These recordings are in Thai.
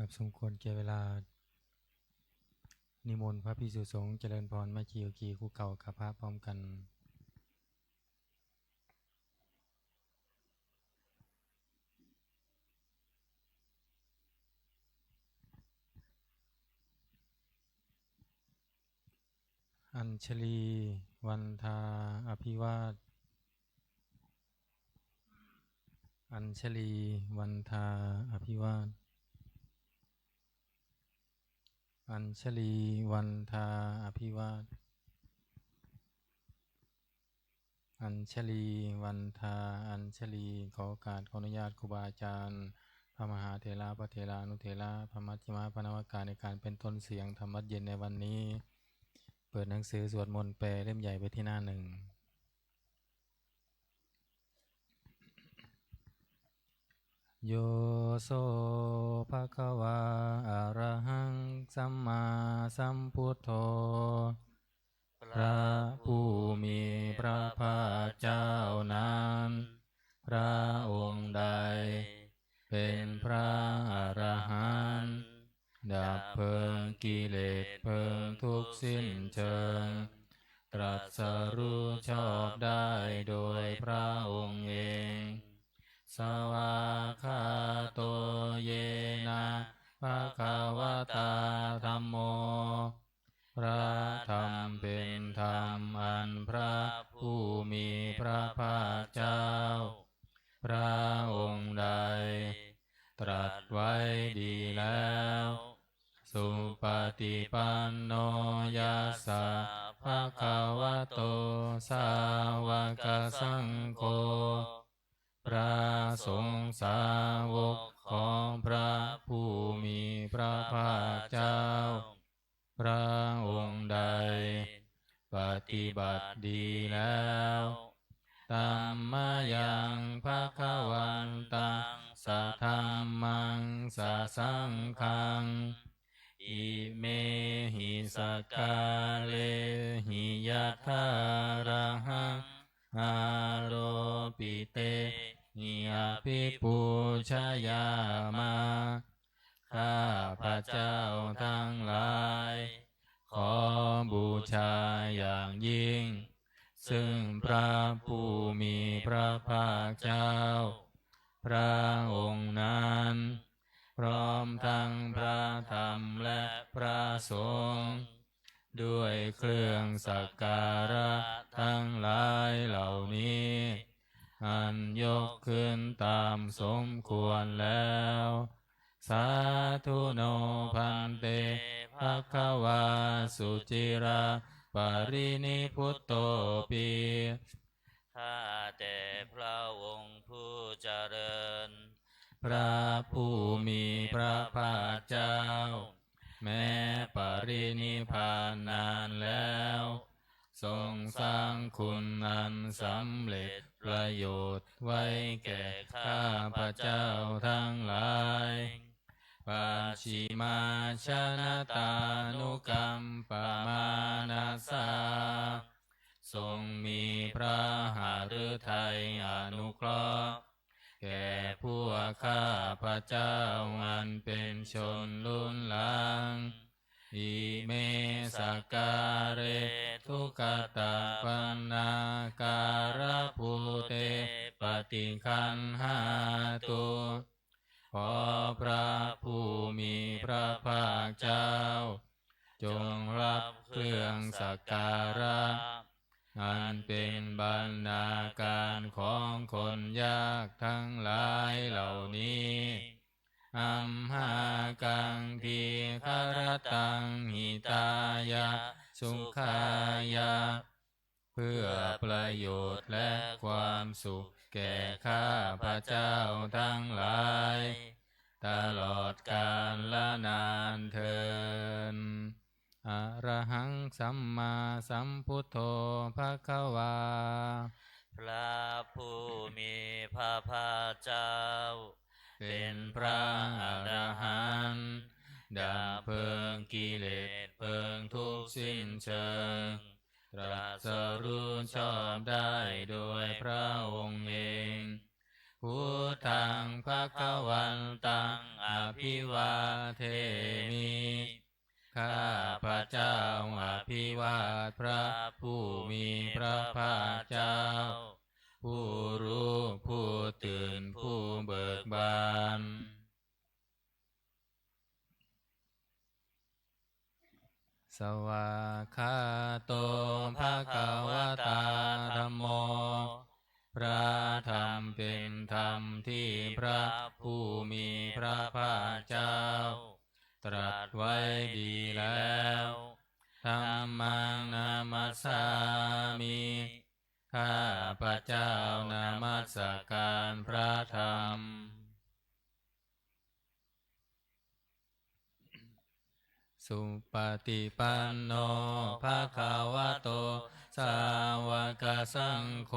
กับสมควรแก่เวลานิมนต์พระภิกษุสงฆ์เจริญพรแม่ชีโอกีคู่เก่ากับพระพร้อมกันอัญชลีวันทาอภิวาทอัญชลีวันทาอภิวาทอัญชลีวันทาอภิวาทอัญชลีวันทาอัญชลีขอโอกาสขออนุญาตครูบาอาจารย์พระมหาเถระพระเถระอนุเถระพระมัชฌิมาพระนวากาในการเป็นต้นเสียงธรรมวัดเย็นในวันนี้เปิดหนังสือสวดมนต์แปลเล่มใหญ่ไปที่หน้าหนึ่งโยโสภะคะวาอะระหังสัมมาสัมพุทโธพระผู้มีพระภาคเจ้านั้นพระองค์ใดเป็นพระอรหันต์ดับเพลิงกิเลสเพลิงทุกข์สิ้นเชิงตรัสรู้ชอบได้โดยพระองค์เองสวากขาโตเยนะภะคะวะตาธัมโมพระธรรมเป็นธรรมอันพระผู้มีพระภาคเจ้าพระองค์ใดตรัสไว้ดีแล้วสุปฏิปันโนยัสสะภะคะวะโตสาวกสังโฆพระสงฆ์สาวกของพระผู้มีพระภาคเจ้าพระองค์ใดปฏิบัติดีแล้วธัมมายังภคะวันตังสัทธัมมังสัสสังฆังอิเมหิสกกาเลหิยะถาระหังอาโรปิเตหิอภิปูชยามาข้าพระเจ้าทั้งหลายขอบูชาอย่างยิ่งซึ่งพระผู้มีพระภาคเจ้าพระองค์นั้นพร้อมทั้งพระธรรมและพระสงฆ์ด้วยเครื่องสักการะทั้งหลายเหล่านี้อันยกขึ้นตามสมควรแล้วสาธุโนพันเตภคะวาสุจิราปรินิพุตโตปิข้าแต่พระองค์ผู้เจริญพระผู้มีพระภาคเจ้าแม้ปรินิพพานนานแล้วทรงสร้างคุณอันสำเร็จประโยชน์ไว้แก่ข้าพระเจ้าทั้งหลายปัจฉิมาชนะตานุกรรมปมานาสาทรงมีพระหฤทัยอนุเคราะห์แก่พวกข้าพระเจ้าอันเป็นชนรุ่นหลังอิเมสการะทุกขตาปันนาการะภูเตปฏิคันหาตุขอพระผู้มีพระภาคเจ้าจงรับเครื่องสักการะอันเป็นบรรณาการของคนยากทั้งหลายเหล่านี้อัมหากังทีคารตังหิตายะสุขายะเพื่อประโยชน์และความสุขแก่ข้าพระเจ้าทั้งหลายตลอดกาลและนานเทอญอะระหังสัมมาสัมพุทโธภคะวาพระผู้มีพระภาคเจ้าเป็นพระอรหันต์ดับเพลิงกิเลสเพลิงทุกข์สิ้นเชิงตรัสรู้ชอบได้โดยพระองค์เอง พุทธังภคะวันตังอภิวาเทมิข้าพระเจ้าอภิวาทพระผู้มีพระภาคเจ้าผู้รู้ผู้ตื่นผู้เบิกบานสวากขาโตภะคะวะตาธัมโมพระธรรมเป็นธรรมที่พระผู้มีพระภาคเจ้าตรัสไว้ดีแล้วธัมมังนามัสสามิข้าพระเจ้านามัสการพระธรรมสุปฏิปันโนภะคะวะโตสาวกสังโฆ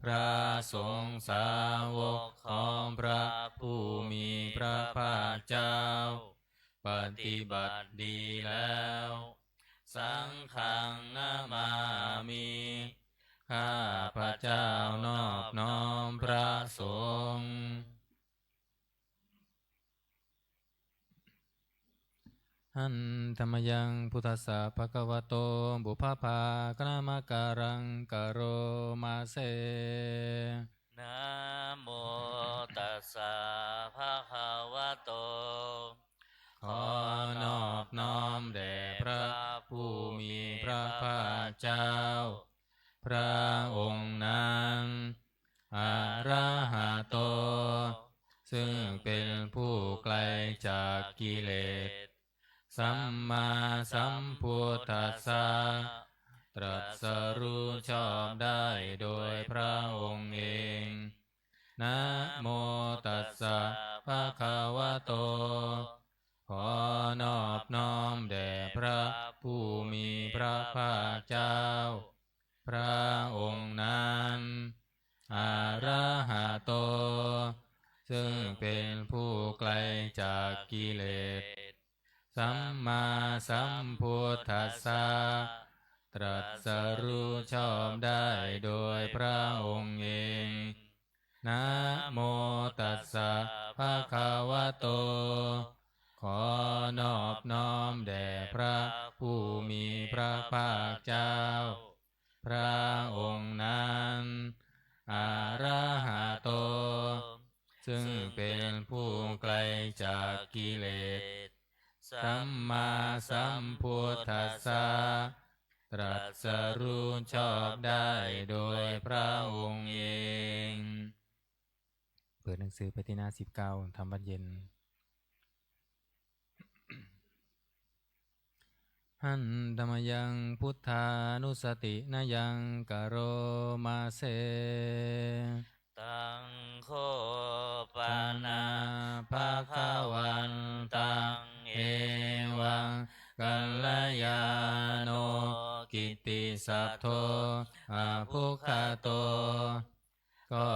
พระสงฆ์สาวกของพระผู้มีพระภาคเจ้าปฏิบัติดีแล้วสังฆังนามามิข้าพระเจ้านอบน้อมพระสงฆ์หันธรรมยังพุทธัสสะภะคะวะโตบุพพากนามการังกโรมาเสนะโมตัสสะภะคะวะโตขอนอบน้อมแด่พระผู้มีพระภาคเจ้าพระองค์นั้นอะระหะโตซึ่งเป็นผู้ไกลจากกิเลสสัมมาสัมพุทธัสสะตรัสรู้ชอบได้โดยพระองค์เองนะโมตัสสะภะคะวะโตขอนอบน้อมแด่พระผู้มีพระภาคเจ้าพระองค์นั้นอะระหะโตซึ่งเป็นผู้ไกลจากกิเลสสัมมาสัมพุทธัสสะตรัสรู้ชอบได้โดยพระองค์เองนะโมตัสสะภะคะวะโตขอนอบน้อมแด่พระผู้มีพระภาคเจ้าพระองค์นั้นอะระหะโตซึ่งเป็นผู้ไกลจากกิเลสสัมมาสัมพุทธัสสะตรัสรู้ชอบได้โดยพระองค์เองเปิดหนังสือไปที่หน้า19ทำวัดเย็นหันธรรมยังพุทธานุสตินายังกโรมาเสตังโฆปานาภะคะวันตังเอวังกัลยาโนกิตติสัพโทอะภุคโตก็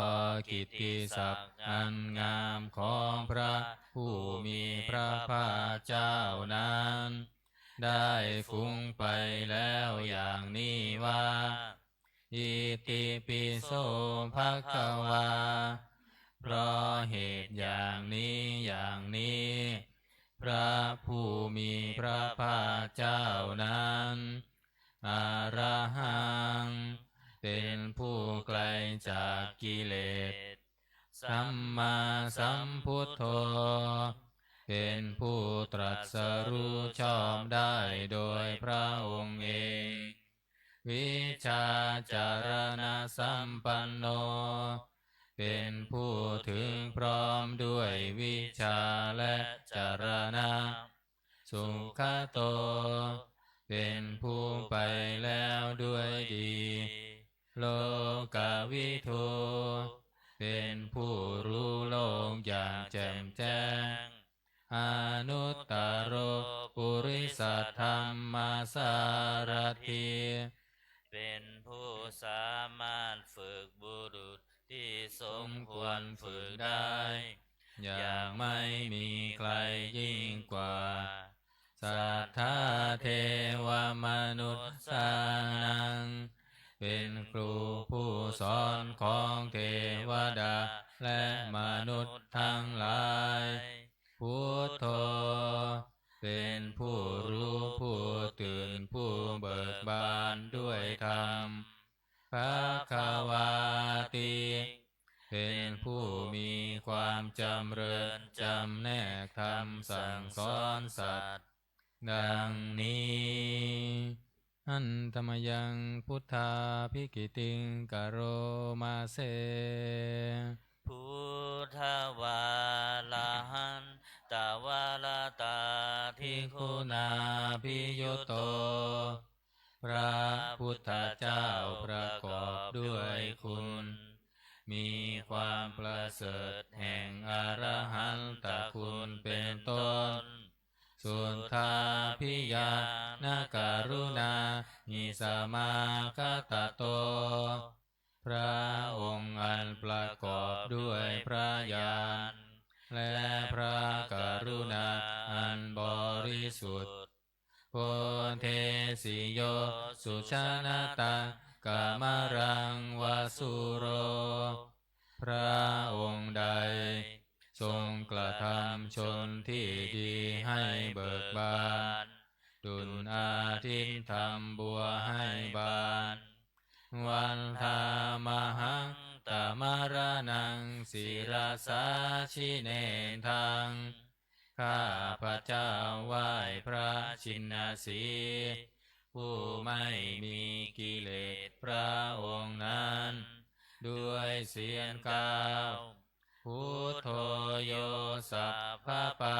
กิตติศัพท์อันงามของพระผู้มีพระภาคเจ้านั้นได้ฟุ้งไปแล้วอย่างนี้ว่าอิติปิโสภควาเพราะเหตุอย่างนี้พระผู้มีพระภาคเจ้านั้นอะระหังเป็นผู้ไกลจากกิเลสสัมมาสัมพุทโธเป็นผู้ตรัสรู้ชอบได้โดยพระองค์เองวิชาจารณสัมปันโนเป็นผู้ถึงพร้อมด้วยวิชาและจารณะสุขโตเป็นผู้ไปแล้วด้วยดีโลกวิทูเป็นผู้รู้โลกอย่างแจ่มแจ้งอนุตตโรปุริสธรรมสารถิเป็นผู้สามารถฝึกบุรุษที่สมควรฝึกได้อย่างไม่มีใครยิ่งกว่าสัทธาเทวมนุษย์สานัง เป็นครูผู้สอนของเทวดาและมนุษย์ทั้งหลายพุทโธเป็นผู้รู้ผู้ตื่นผู้เบิกบานด้วยธรรมภควาติเป็นผู้มีความจำเริญจำแนกธรรมสั่งสอนสัตว์ดังนี้อันตมยังพุทธาภิกิติงกโรมาเสพุทธวาลาหันตาวาลาตาทิคุณาภิยุตโตพระพุทธเจ้าประกอบด้วยคุณมีความประเสริฐแห่งอรหันตคุณเป็นต้นสุทธาภิญาณการุณาหิสมาคตโตพระองค์อันประกอบด้วยพระญาณและพระกรุณาอันบริสุทธิ์โพเทสิโยสุชานาตากามรังวาสุโรพระองค์ใดทรงกระทำชนที่ดีให้เบิกบานดุลอาทิตย์ทำบัวให้บานวันธามหังตมรนังศิราสาชิเนทังข้าพระเจ้าไหว้พระชินสีห์ผู้ไม่มีกิเลสพระองค์นั้นด้วยเสียงกล่าวพุทโธโยสัพพปา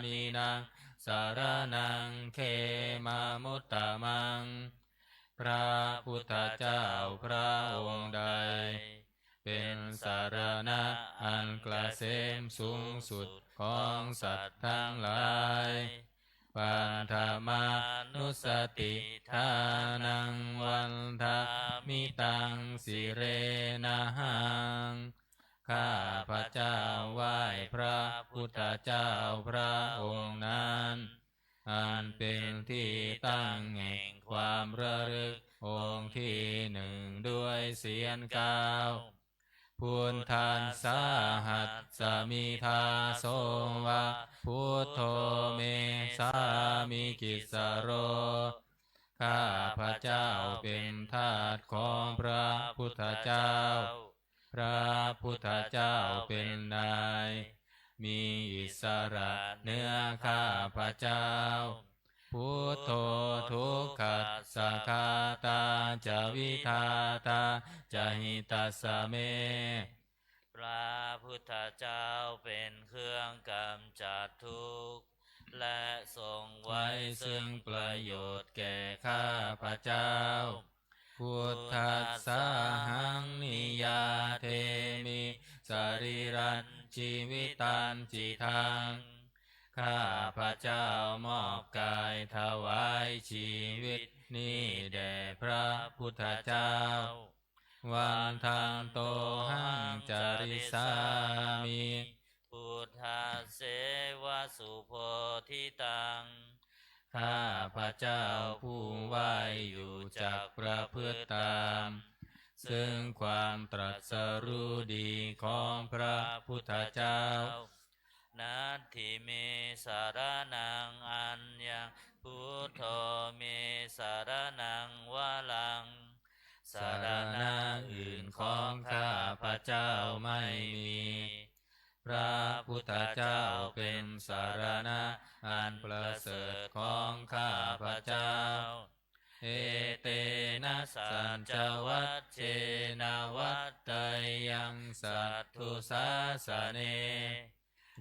นินังสารนังเขมามุตตะมังพระพุทธเจ้าพระองค์ใดเป็นสารณะอันเกษมสูงสุดของสัตว์ทั้งหลายปันธมานุสติทานังวันทามิตังสิเรนะหังข้าพระเจ้าไหว้พระพุทธเจ้าพระองค์นั้นอันเป็นที่ตั้งแห่งความระลึกองค์ที่หนึ่งด้วยเสียงกล่าวพุทธัสสะหัสสมิทาโสวะพุทโธเมสามิกิสโรข้าพระเจ้าเป็นทาสของพระพุทธเจ้าพระพุทธเจ้าเป็นนายมีอิสระเหนือข้าพระเจ้าพุทโธทุกขัสสะคาตาจวิทาตาจหิตัสสะเมพระพุทธเจ้าเป็นเครื่องกำจัดทุกข์และทรงไว้ซึ่งประโยชน์แก่ข้าพระเจ้าพุทธัสสะหังนิยาเทมิสรีรันชีวิตันจิตังข้าพระเจ้ามอบกายถวายชีวิตนี้แด่พระพุทธเจ้าวันทังโตหังจาริสามิพุทธาเสวะสุโพธิตังข้าพระเจ้าผู้ไหวอยู่จักประพฤติตามซึ่งความตรัสรู้ดีของพระพุทธเจ้านัตถิเมสารนังอัญญังพุทโธเมสารนังวะลังสารณะอื่นของข้าพระเจ้าไม่มีพระพุทธเจ้าเป็นสารณะอันประเสริฐของข้าพระเจ้าเอเตนะสัจจวัชเชนะวัตตยังสัตถุสาสเน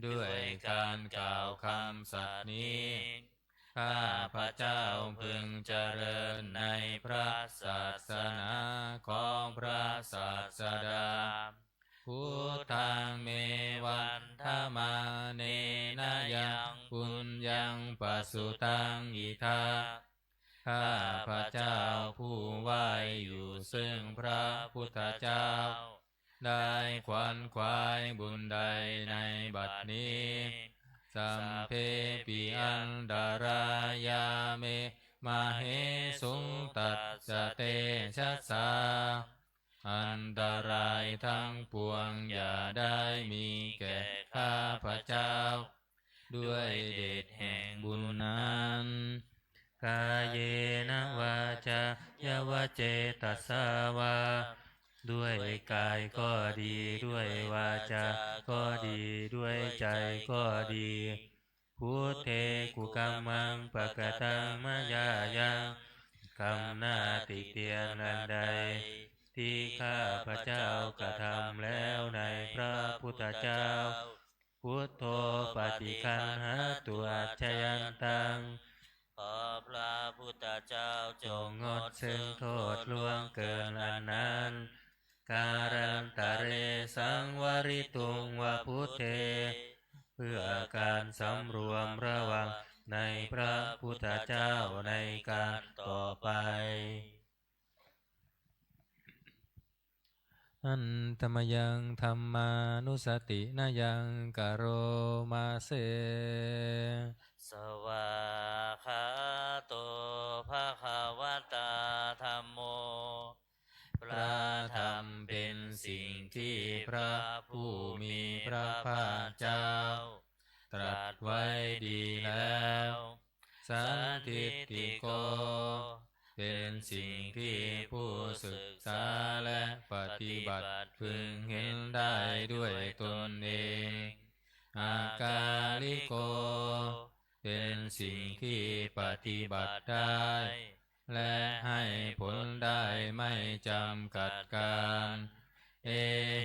ด้วยการกล่าวคำสัตย์นี้ข้าพระเจ้าพึงเจริญในพระศาสนาของพระศาสดาพุทธังเมวันธมาเนนะยังปุญญังปัสสุตังอิทาข้าพระเจ้าผู้ไหวอยู่ซึ่งพระพุทธเจ้าได้ขวนขวายบุญใดในบัดนี้สัมเพปิอันดารายาเม มาเหสุงตัสสะเตชะสาอันตรายทั้งปวงอย่าได้มีแก่ข้าพเจ้าด้วยเดชแห่งบุญนั้นกายเยนะวาจายะเจตสาวาด้วยกายก็ดีด้วยวาจาก็ดีด้วยใจก็ดีพุทเทกุกัมมังปะกะตังมะยายังคำหน้าติเตียนอันใดที่ข้าพระเจ้ากระทำแล้วในพระพุทธเจ้าพุทโธปฏิคันหาตัวอัจฉยันตังขอพระพุทธเจ้าจงงดซึ่งโทษล่วงเกินอันนั้นการันตะเรสังวริตุงวะพุทเทเพื่อการสำรวมระวังในพระพุทธเจ้าในการต่อไปอันธรรมยังธรรมานุสตินายังกโรมาเสสวาคาโตภะคะวะตาธัมโมพระธรรมเป็นสิ่งที่พระผู้มีพระภาคเจ้าตรัสไว้ดีแล้วสันทิฏฐิโกเป็นสิ่งที่ผู้ศึกษาและปฏิบัติพึงเห็นได้ด้วยตนเองอากาลิโกเป็นสิ่งที่ปฏิบัติได้และให้ผลได้ไม่จำกัดการเอ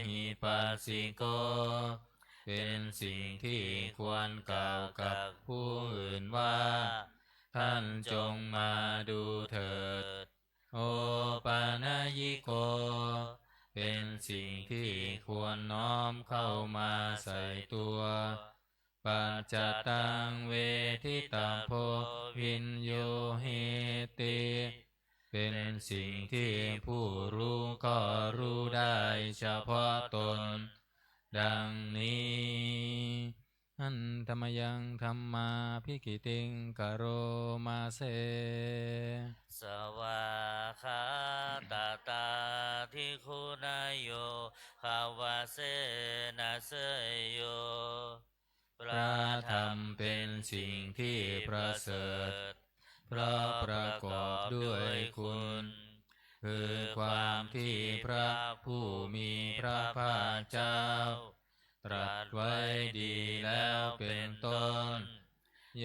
หิปัสสิโกเป็นสิ่งที่ควรกล่าวกับผู้อื่นว่าท่านจงมาดูเถิดโอปานายิโกเป็นสิ่งที่ควรน้อมเข้ามาใส่ตัวปัจจตังเวทิตาโพวินโยเหติเป็นสิ่งที่ผู้รู้ก็รู้ได้เฉพาะตนดังนี้อันธรรมยังธรรมาภิกิติงกโรมาเสสวาคาตาตาทิคุณายโยภาวะเสนะเสยโยพระธรรมเป็นสิ่งที่ประเสริฐเพราะประกอบด้วยคุณคือความที่พระผู้มีพระภาคเจ้าตรัสไว้ดีแล้วเป็นต้นโย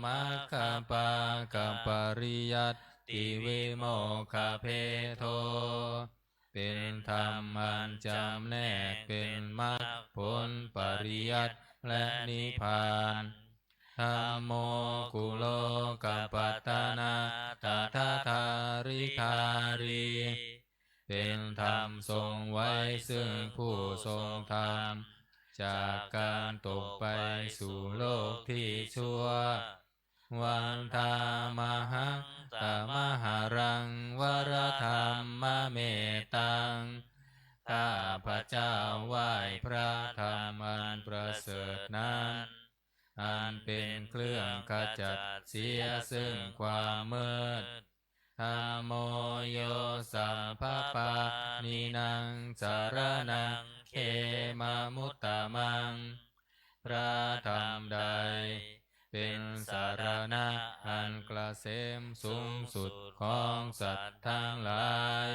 มัคคปากัปปริยัตติวิโมกขเพโทเป็นธรรมอันจำแนกเป็นมรรคผลปริยัติและนิพพานธัมโมกุโลกัปปัตตนาตถาธาริธารีเป็นธรรมทรงไว้ซึ่งผู้ทรงธรรมจากการตกไปสู่โลกที่ชั่ววันธามหังตมหารังวรธรรมเมตังข้าพระเจ้าไหว้พระธรรมอันประเสริฐนั้นอันเป็นเครื่องขจัดเสียซึ่งความมืดธัมโมโยสัพพปานินังสารนังเขมามุตตมังพระธรรมใดเป็นสารณะอันเกษมสูงสุดของสัตว์ทั้งหลาย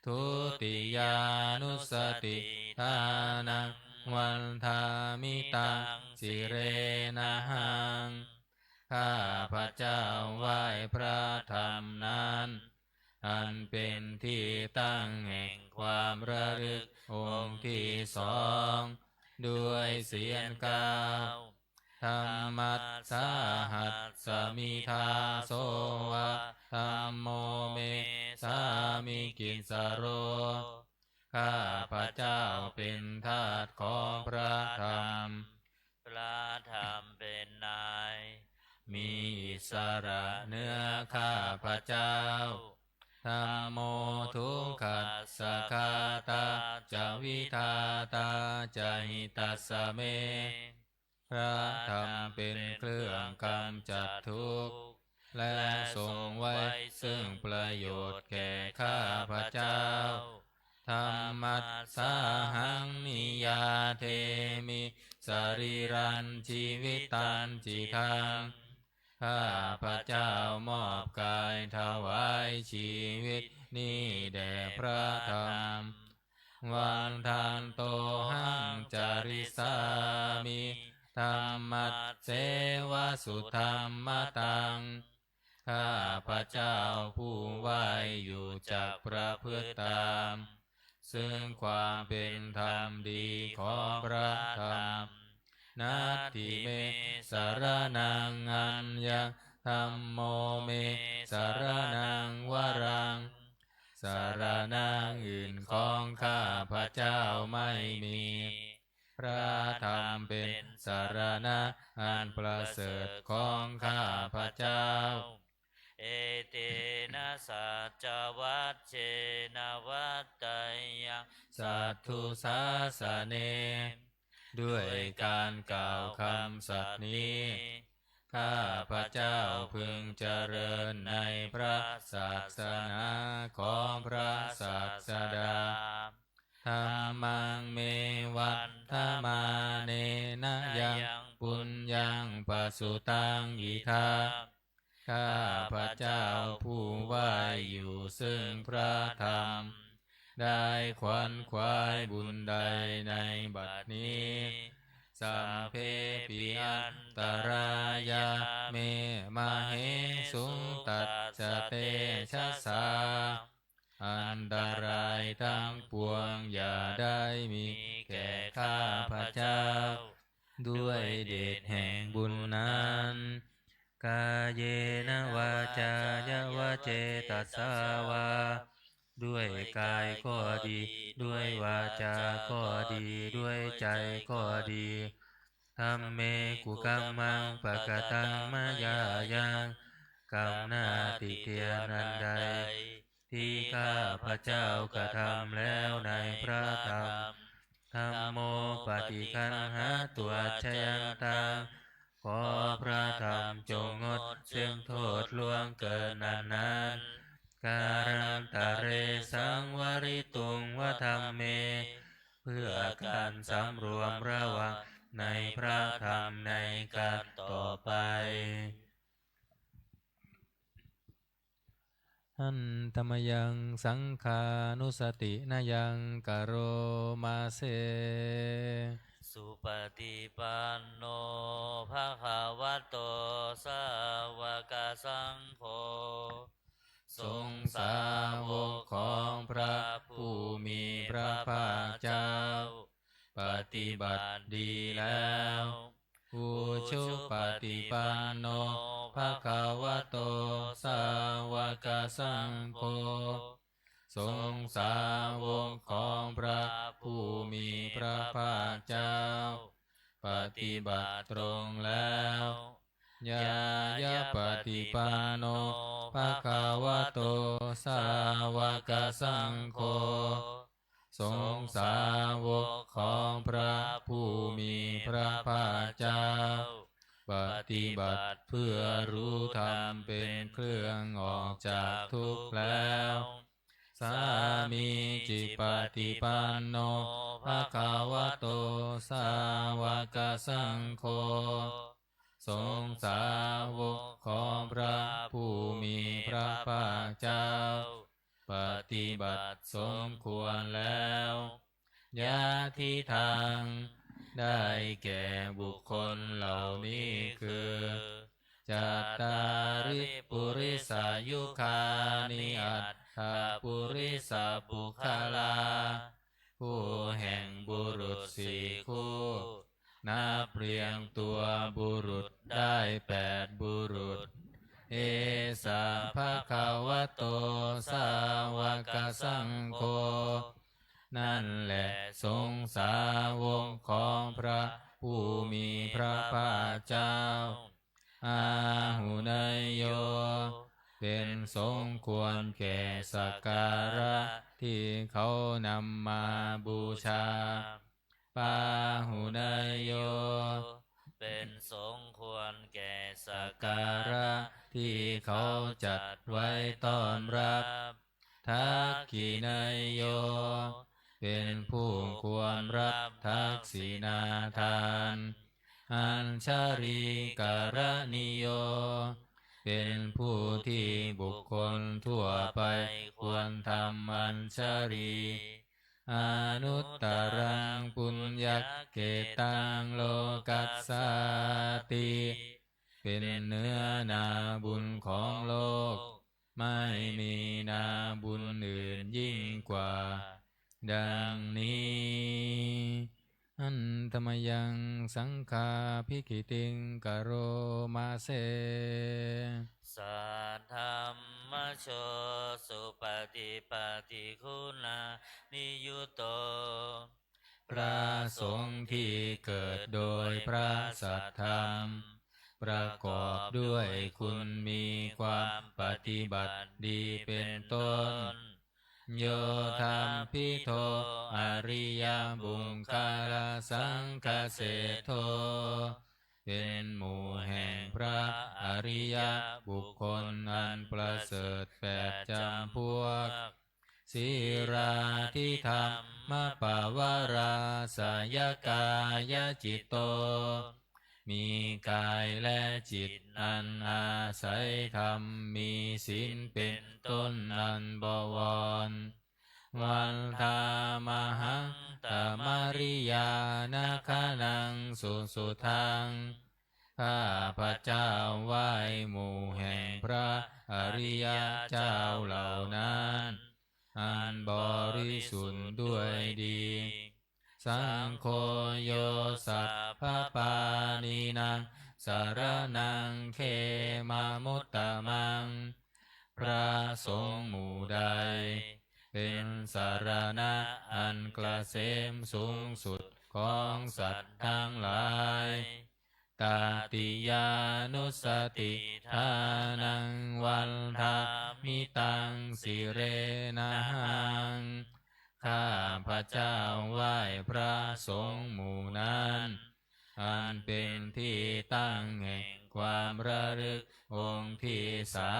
ทุติยานุสติทานังวันธามิตังสิเรนะหังข้าพระเจ้าไหว้พระธรรมนั้นอันเป็นที่ตั้งแห่งความระลึกองค์ที่สองด้วยเสียงกล่าวธรรมัสสาหัสสมิทาโสวะธัมโมเมสามิกิสโรข้าพระเจ้าเป็นทาสของพระธรรมพระธรรมเป็นนายมีอิสระเหนือข้าพระเจ้าธัมโมทุกขัสสะคาตาจะวิทาตาจะหิตัสสะเมพระธรรมเป็นเครื่องกำจัดทุกข์ และทรงไว้ซึ่งประโยชน์แก่ข้าพเจ้าธรรมัสสาหังนิยาเทมิสรีรันชีวิตันจิทังข้าพเจ้ามอบกายถวายชีวิตนี้แด่พระธรรมวันทานโตหังจาริสามิธรรมัสเสวสุธรรมตังข้าพเจ้าผู้ไหวอยู่จากประพฤติตามซึ่งความเป็นธรรมดีของพระธรรมนัตถิเมสารนังอัญญธัมโมเมสารนังวรังสารนังอื่นของข้าพเจ้าไม่มีพระธรรมเป็นสารณะอันประเสริฐของข้าพเจ้าเอเตนะสัจจวัชเชนะวัตตยังสัทธุสาสเนด้วยการกล่าวคำสัตย์นี้ข้าพเจ้าพึงเจริญในพระศาสนาของพระศาสดาธรรมังเมวันธมาเนนะยังปุญญังปสุตังอิทาข้าพเจ้าผู้ไหวอยู่ซึ่งพระธรรมได้ขวนขวายบุญใดในบัดนี้สัมเพปิอันตรายาเมมาเหสุตัสสะเตชะสาอันตรายทั้งปวงอย่าได้มีแก่ข้าพเจ้าด้วยเดชแห่งบุญนั้นกาเยนะวาจายวเจตัสสาวาด้วยกายก็ดีด้วยวาจาก็ดีด้วยใจก็ดีธัมเมกุกัมมังปะกตังมายายังกรรมหน้าติเตียนันใดที่ข้าพระเจ้ากระทำแล้วในพระธรรมธัมโมปฏิคันหาตัวชยันตังขอพระธรรมจงงดซึ่งโทษล่วงเกินนั้นการันตะเรสังวริตุงวธรรมเมเพื่อการสำรวมระวังในพระธรรมในการต่อไปหันธรรมยังสังขานุสตินายังกโรมาเสสุปฏิปันโนภะคะวะโตสาวกสังโฆทรงสาวกของพระผู้มีพระภาคเจ้าปฏิบัติดีแล้วอุชุปฏิปันโนภะคะวะโตสาวกสังโฆทรงสาวกของพระผู้มีพระภาคเจ้าปฏิบัติตรงแล้วยายะปฏิปันโนภะคะวะโตสาวกสังโฆทรงสาวกของพระผู้มีพระภาคเจ้าปฏิบัติเพื่อรู้ธรรมเป็นเครื่องออกจากทุกข์แล้วสามีจิปฏิปันโนภะคะวะโตสาวกสังโฆทรงสาวกของพระผู้มีพระภาคเจ้าปฏิบัติสมควรแล้วยะทิทางได้แก่บุคคลเหล่านี้คือจัตตาริปุริสายุคานิอัตถปุริสปุคลาผู้แห่งบุรุษสี่คู่นับเรียงตัวบุรุษได้8บุรุษเอสะภะคะวะโตสาวกสังโฆนั่นแหละทรงสาวกของพระผู้มีพระภาคเจ้าอาหุนยโยเป็นสมควรแก่สักการะที่เขานำมาบูชาปาหุนยโยเป็นสมควรแก่สักกาการระที่ เขาจัดไว้ต้อนรับทักขินายโยเป็นผู้ควรรับทักษิณาทานอัญชลีกรณิโยเป็นผู้ที่บุคคลทั่วไปควรทำอัญชลีอนุตตรังปุญญเกตังโลกัสสติเป็นเนื้อนาบุญของโลกไม่มีนาบุญอื่นยิ่งกว่าดังนี้อันธรรมยังสังฆาภิกขิติงกโรมาเส สัทธัมมโชสุปฏิปฏิคุณานิยุตโตพระสงฆ์ที่เกิดโดยพระสัทธรรมประกอบด้วยคุณมีความปฏิบัติดีเป็นต้นโยธรรมพิโทอริยบุคคลสังฆเสโทเป็นหมู่แห่งพระอริยบุคคลอันประเสริฐแปดจำพวกสีราทิธรรมปาวาราสายกายจิตโตมีกายและจิตอันอาศัยธรรมมีศีลเป็นต้นอันบวรวันธามหังตมาริยานาคานังสุทังข้าพระเจ้าไหว้หมู่แห่งพระอริยเจ้าเหล่านั้นอันบริสุทธิ์ด้วยดีสังโฆโยสัพพปานีนังสารนังเขมามุตตะมังพระสงฆ์หมู่ใดเป็นสารณะอันเกษมสูงสุดของสัตว์ทั้งหลายตาติยานุสติทานังวันทามิตังสิเรนะหังข้าพระเจ้าไหว้พระสงฆ์หมู่นั้นอันเป็นที่ตั้งแห่งความระลึกองค์ที่สา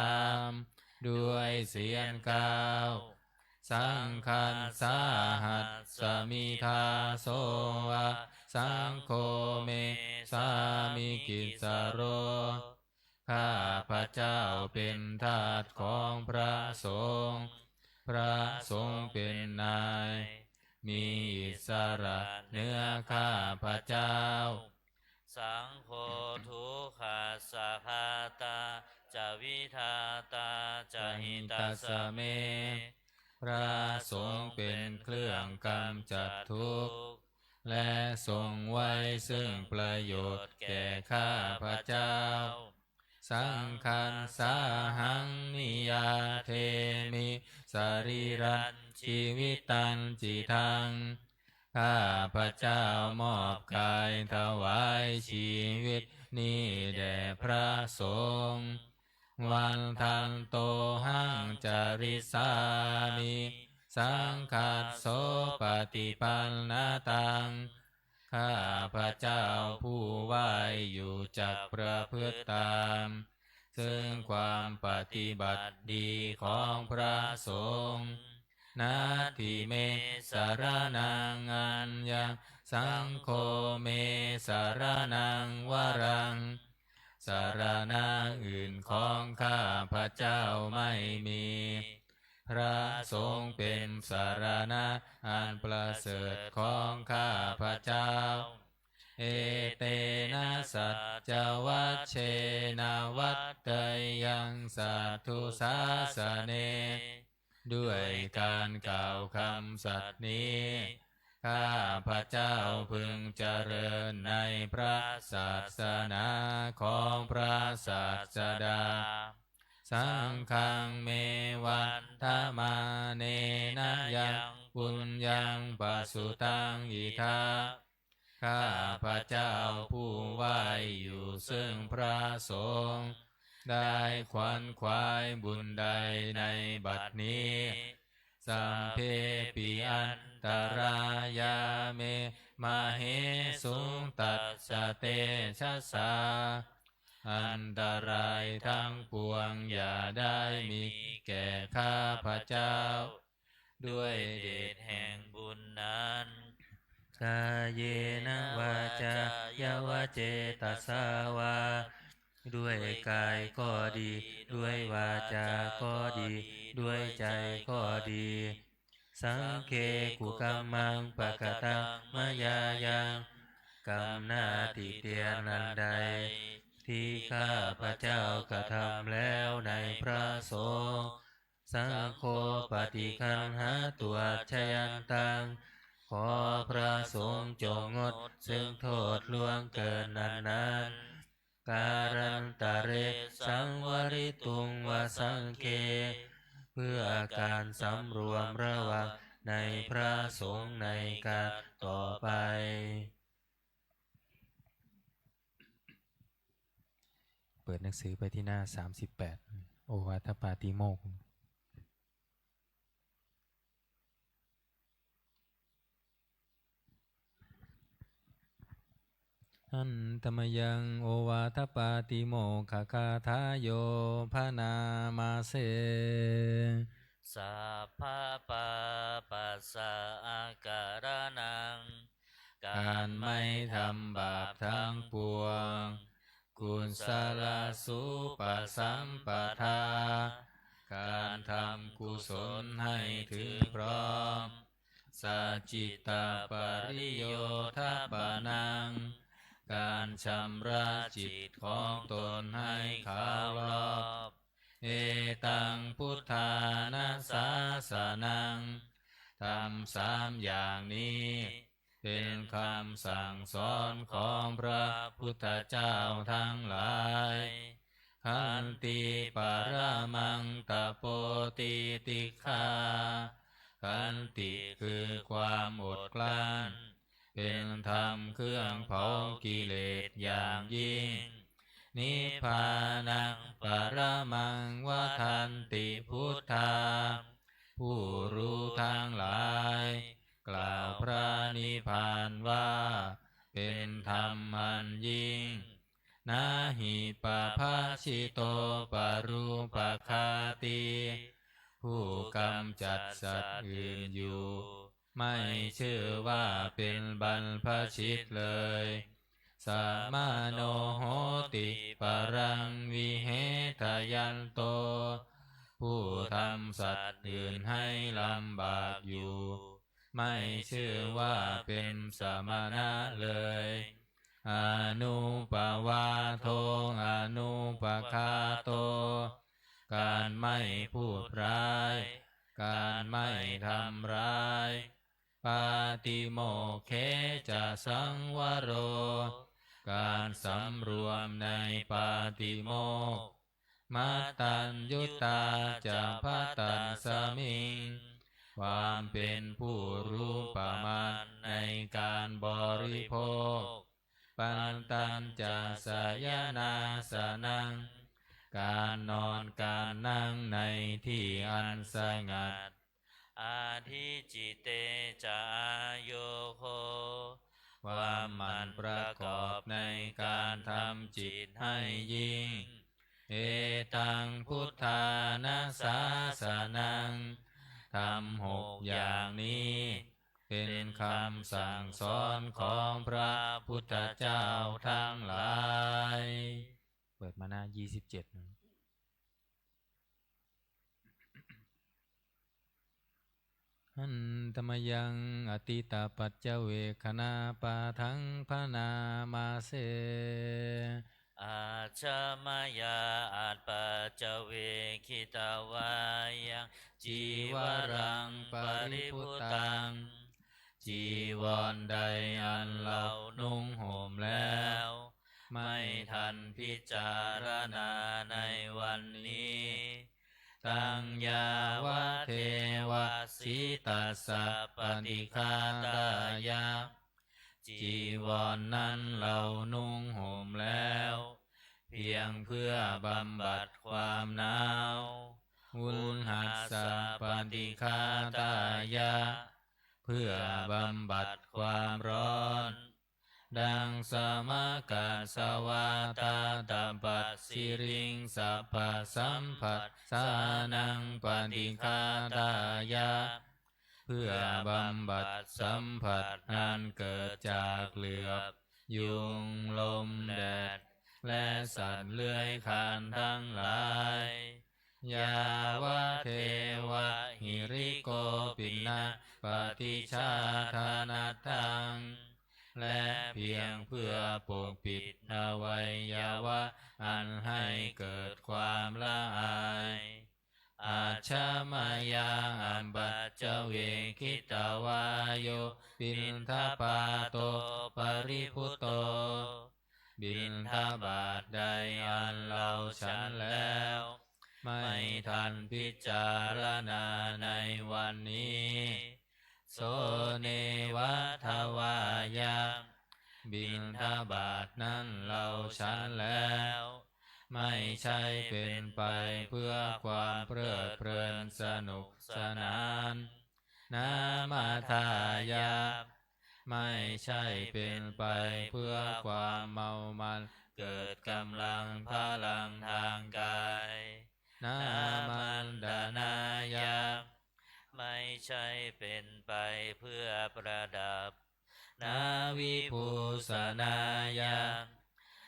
มด้วยเสียงกล่าวสังฆัสสาหัสสมิทาโสวะสังโฆเมสามิกิสโรข้าพระเจ้าเป็นทาสของพระสงฆ์พระสงฆ์เป็นนายมีอิสระเหนือข้าพระเจ้าสังโฆทุกขัสสะคาตาจะวิทาตาจะหิตาสเมพระสงฆ์เป็นเครื่องกำจัดทุกข์และทรงไว้ซึ่งประโยชน์แก่ข้าพระเจ้าสังฆัสสาหังนิยาเทมิสรีรันชีวิตันจิทังข้าพระเจ้ามอบกายถวายชีวิตนี้แด่พระสงฆ์วันทันโตหังจาริสามิสังฆัสโสปฏิปันนาตังข้าพระเจ้าผู้ไหวอยู่จักประพฤติตามซึ่งความปฏิบัติดีของพระสงฆ์นาทิเมสารนังอัญญังสังโฆเมสารนังวรังสารณะอื่นของข้าพระเจ้าไม่มีพระสงฆ์เป็นสารณะอันประเสริฐของข้าพระเจ้าเอเตนะสัจจวัชเชนะวัตเตยังสัทธุสาสเนด้วยการกล่าวคำสัตย์นี้ข้าพระเจ้าพึงเจริญในพระศาสนาของพระศาสดาสังฆังเมวันทมาเนนะยังปุญญังปสุตังอิทาข้าพระเจ้าผู้ไหวอยู่ซึ่งพระสงฆ์ได้ขวนขวายบุญใดในบัดนี้สัมเพปิอันตรายาเมมเหสุงตัสสะเตชะสา อันตรายทั้งปวงอย่าได้มีแก่ข้าพเจ้าด้วยเดชแห่งบุญนั้น กาเยนะวาจายวเจตสาวาด้วยกายก็ดีด้วยวาจาก็ดีด้วยใจก็ดีสังเคกุกัมมังปะกตังมยายังกรรมหน้าที่เตียนนันใดที่ข้าพระเจ้ากระทำแล้วในพระสงฆ์สังโฆปฏิคันหาตัวชยันตังขอพระสงฆ์จงงดซึ่งโทษล่วงเกินนั้นการันตะเรสังวริตุงวสังเคเพื่อการสำรวมระวังในพระสงฆ์ในการต่อไปเปิดหนังสือไปที่หน้า38โอวาทปาติโมกข์อันตมยังโอวาทปาติโมกขคาทาโยพานามาเสสัพพะปะปัสสะอาการนังการไม่ทำบาปทั้งปวงกุศลสุปสัมปทาการทำกุศลให้ถึงพร้อมสัจจิตาปริโยทปานังการชำระจิตของตนให้ขาวรอบเอตังพุทธานาสาสนังทำ3อย่างนี้เป็นคำสั่งสอนของพระพุทธเจ้าทั้งหลายขันติปรมังตโปติติฆาขันติคือความอดกลั้นเป็นธรรมเครื่องเผากิเลสอย่างยิ่งนิพพานังปรมังวทันติพุทธาผู้รู้ทั้งหลายกล่าวพระนิพพานว่าเป็นธรรมอันยิ่งนาหิปภาชิโตปรูปคาติผู้กำจัดสัตว์อื่นอยู่ไม่ชื่อว่าเป็นบรรพชิตเลยสัมมาโนโหติปรังวิเหทยันโตผู้ทำสัตว์อื่นให้ลำบากอยู่ไม่ชื่อว่าเป็นสมณะเลยอนุปวาโทอนุปคาโตการไม่พูดร้ายการไม่ทำร้ายปาติโมกเขจะสังวโรการสำรวมในปาติโมกข์มัตตัญยุตาจะพัตตัสสมิงความเป็นผู้รู้ประมาณในการบริโภคปันตัญจะสยนาสนังการนอนการนั่งในที่อันสงัดอาทิจิเตจะโยโคความหมั่นประกอบในการทำจิตให้ยิ่งเอตังพุทธานาสาสนังทำ6อย่างนี้เป็นคำสั่งสอนของพระพุทธเจ้าทั้งหลายเปิดมาหน้า27หันตมยังอติตาปัจเจเวคณาปาทังพนามาเสอาชมายาอาตปัจจเวคิตาวายังจีวรังปริพุตังจีวรใดอันเรานุ่งห่มแล้วไม่ทันพิจารณาในวันนี้ตังยาวะเทวะสิตัสสะปฏิฆาตายะจีวรนั้นเรานุ่งห่มแล้วเพียงเพื่อบำบัดความหนาวอุณหัสสะปฏิฆาตายะเพื่อบำบัดความร้อน ดังสมกาสวาตาตปัสสิริงสัพพสัมผัสสานังปฏิฆาตายะเพื่อบำบัดสัมผัสนั้นเกิดจากเหลือบยุงลมแดดและสัตว์เลื้อยคลานทั้งหลายยาวะเทวะหิริโกปินะปฏิชาธานาทังและเพียงเพื่อปกปิดอวัยวะอันให้เกิดความละอายอาชามายาอัมบัจเจเวคิตาวายโยปินทปาโตปริพุตโตบิณฑบาตใดอันเราฉันแล้วไม่ทันพิจารณาในวันนี้โสเนวะทวายาบิณฑบาตนั้นเราฉันแล้วไม่ใช่เป็นไปเพื่อความเพลิดเพลินสนุกสนานนามาทายาไม่ใช่เป็นไปเพื่อความเมามันเกิดกำลังพลังทางกายนามันดานายาไม่ใช่เป็นไปเพื่อประดับนาวิภูสนายา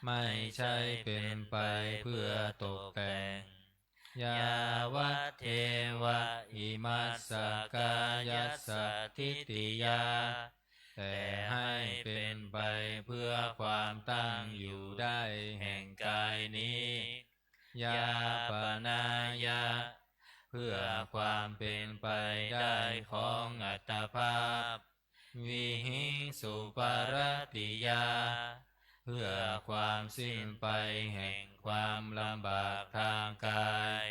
ไม่ใช่เป็นไปเพื่อตกแต่งยาวะเทวะอิมัสสกายัสสทิฏฐิยาแต่ให้เป็นไปเพื่อความตั้งอยู่ได้แห่งกายนี้ยาปนายาเพื่อความเป็นไปได้ของอัตภาพวิหิงสุปารติยาเพื่อความสิ้นไปแห่งความลำบากทางกาย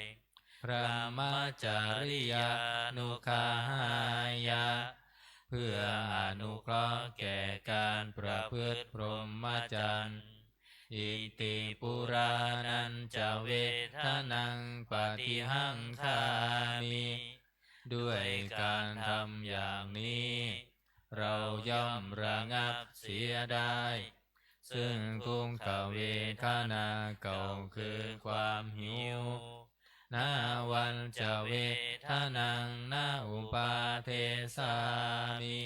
พระมัจจริยานุคาหายะเพื่ออนุเคราะห์แก่การประพฤติพรหมจรรย์อิติปุรานันจะเวทนังปฏิหังคามิด้วยการทำอย่างนี้เราย่อมระงับเสียได้ซึ่งทุกขเวทนาเก่าคือความหิวนาวันจะเวทนังนาอุปาเทสามิ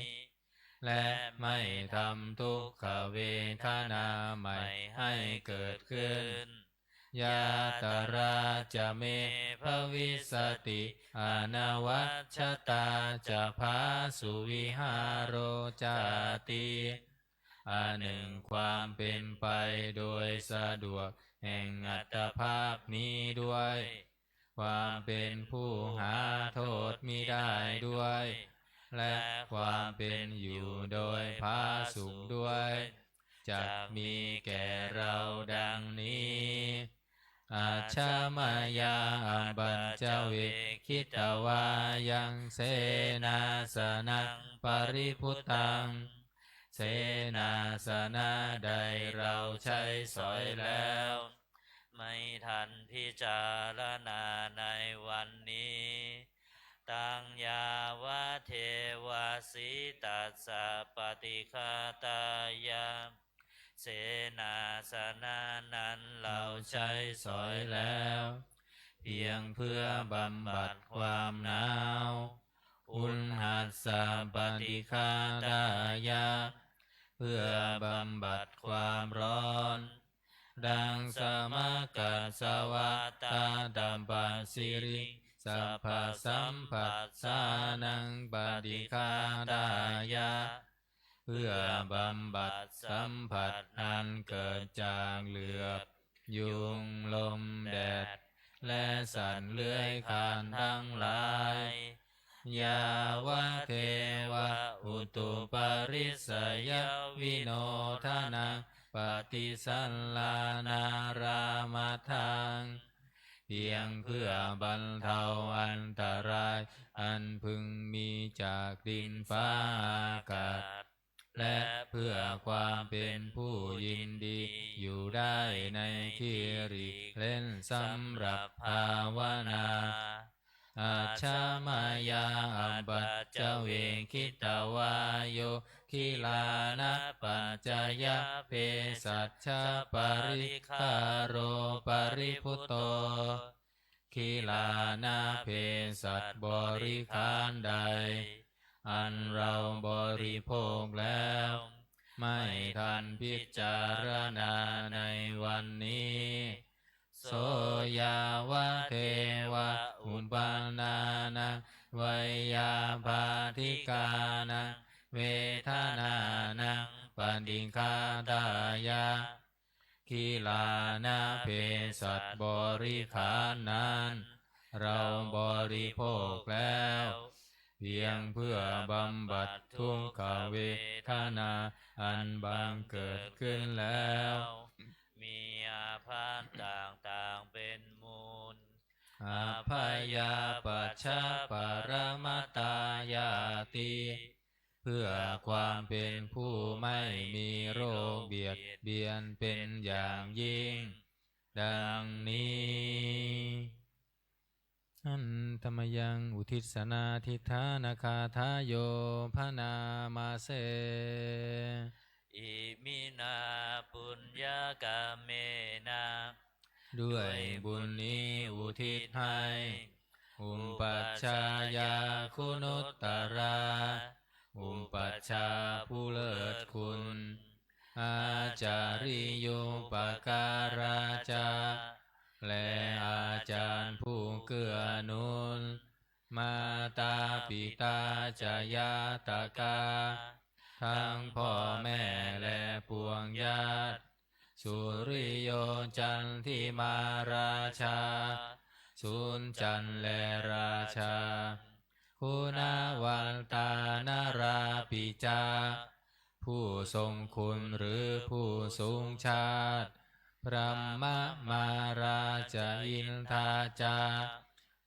และไม่ทำทุกขเวทนาใหม่ให้เกิดขึ้นยาตราจะเมภวิสติอนวัชชตาจะพาสุวิหารโรจาติอันหนึ่งความเป็นไปโดยสะดวกแห่งอัตภาพนี้ด้วยความเป็นผู้หาโทษมิได้ด้วยและความเป็นอยู่โดยผาสุกด้วยจะมีแก่เราดังนี้อาชามายาอัมบัญจเวคิตวายังเสนาสนังปริพุตตังเสนาสนะใดเราใช้สอยแล้วไม่ทันพิจารณาในวันนี้ตังยาวะเทวาสิตัสสะปฏิฆาตายาเสนาสนะนั้นเราใช้สอยแล้วเพียงเพื่อบำบัดความหนาวอุณหัสสะปฏิฆาตายาเพื่อบำบัดความร้อนดังสมกัสสวาตาดัมปัสสิริสัพพสัมผัสสานังปฏิฆาตายะเพื่อบำบัดสัมผัสอันเกิดจากเหลือบยุงลมแดดและสัตว์เลื้อยคลานทั้งหลายยาวะเทวะอุตุปริสยวิโนทานังปฏิสัลลานารามาทังเพียงเพื่อบรรเทาอันตรายอันพึงมีจากดินฟ้าอากาศและเพื่อความเป็นผู้ยินดีอยู่ได้ในที่หลีกเล่นสำหรับภาวนาอาชามายาอัมบัจจเวคิตวายโยคิ คิลานะปัจจยเภสัชชะปริคารโรปริพุตโตคิลานะเภสัชบริขารใดอันเราบริโภคแล้วไม่ทันพิจารณาในวันนี้โสยาวะเทวะอุปานานะวยาภาธิกานะเวทนานังปฏิฆาตายะคิลานะเภสัชบริขารนั้นเราบริโภคแล้วเพียงเพื่อบำบัดทุกขเวทนาอันบังเกิดขึ้นแล้วมีอาพาธต่างๆเป็นมูลอภัยยาปัชชะปรมัตตายาติเพื่อความเป็นผู้ไม่มีโรคเบียดเบียนเป็นอย่างยิ่งดังนี้อันธรรมยังอุทิศนาทิฏฐานาคาทายโยพนามาเสอิมินาปุญญากาเมนะด้วยบุญนี้อุทิศให้อุปปัชฌายาคุณุตตราอุปปัชฌาย์ผู้เลิศคุณอาจาริโยปการาจาและอาจารย์ผู้เกื้อหนุนมาตาปิตาจายาตกาทั้งพ่อแม่และปวงญาติสุริโยจันทิมาราชาสุนจันและราชาคุณาวันตานาราปิจาผู้ทรงคุณหรือผู้สูงชาติพระมะมาราชอินทาจา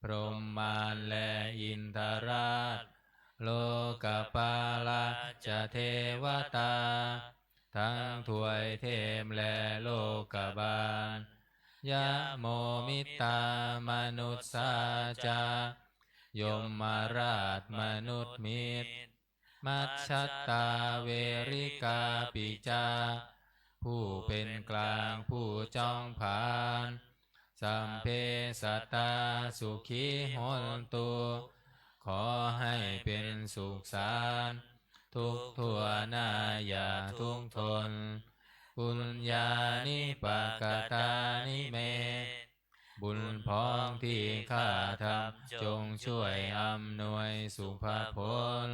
พรหมานและอินทราชโลกปาลาจะเทวตาทั้งถวยเทมและโลกบาลยะโมมิตามนุษสาจายมมาราชมนุษย์มิตรมัชชัตตาเวริกาปิจาผู้เป็นกลางผู้จ้องผานสัมเพสัตตาสุขีโหนตุขอให้เป็นสุขสารทุกทั่วหน้าอย่าทุกข์ทนปุญญานิปกตานิเมบุญพ้องที่ข้าทำจงช่วยอำนวยสุภผล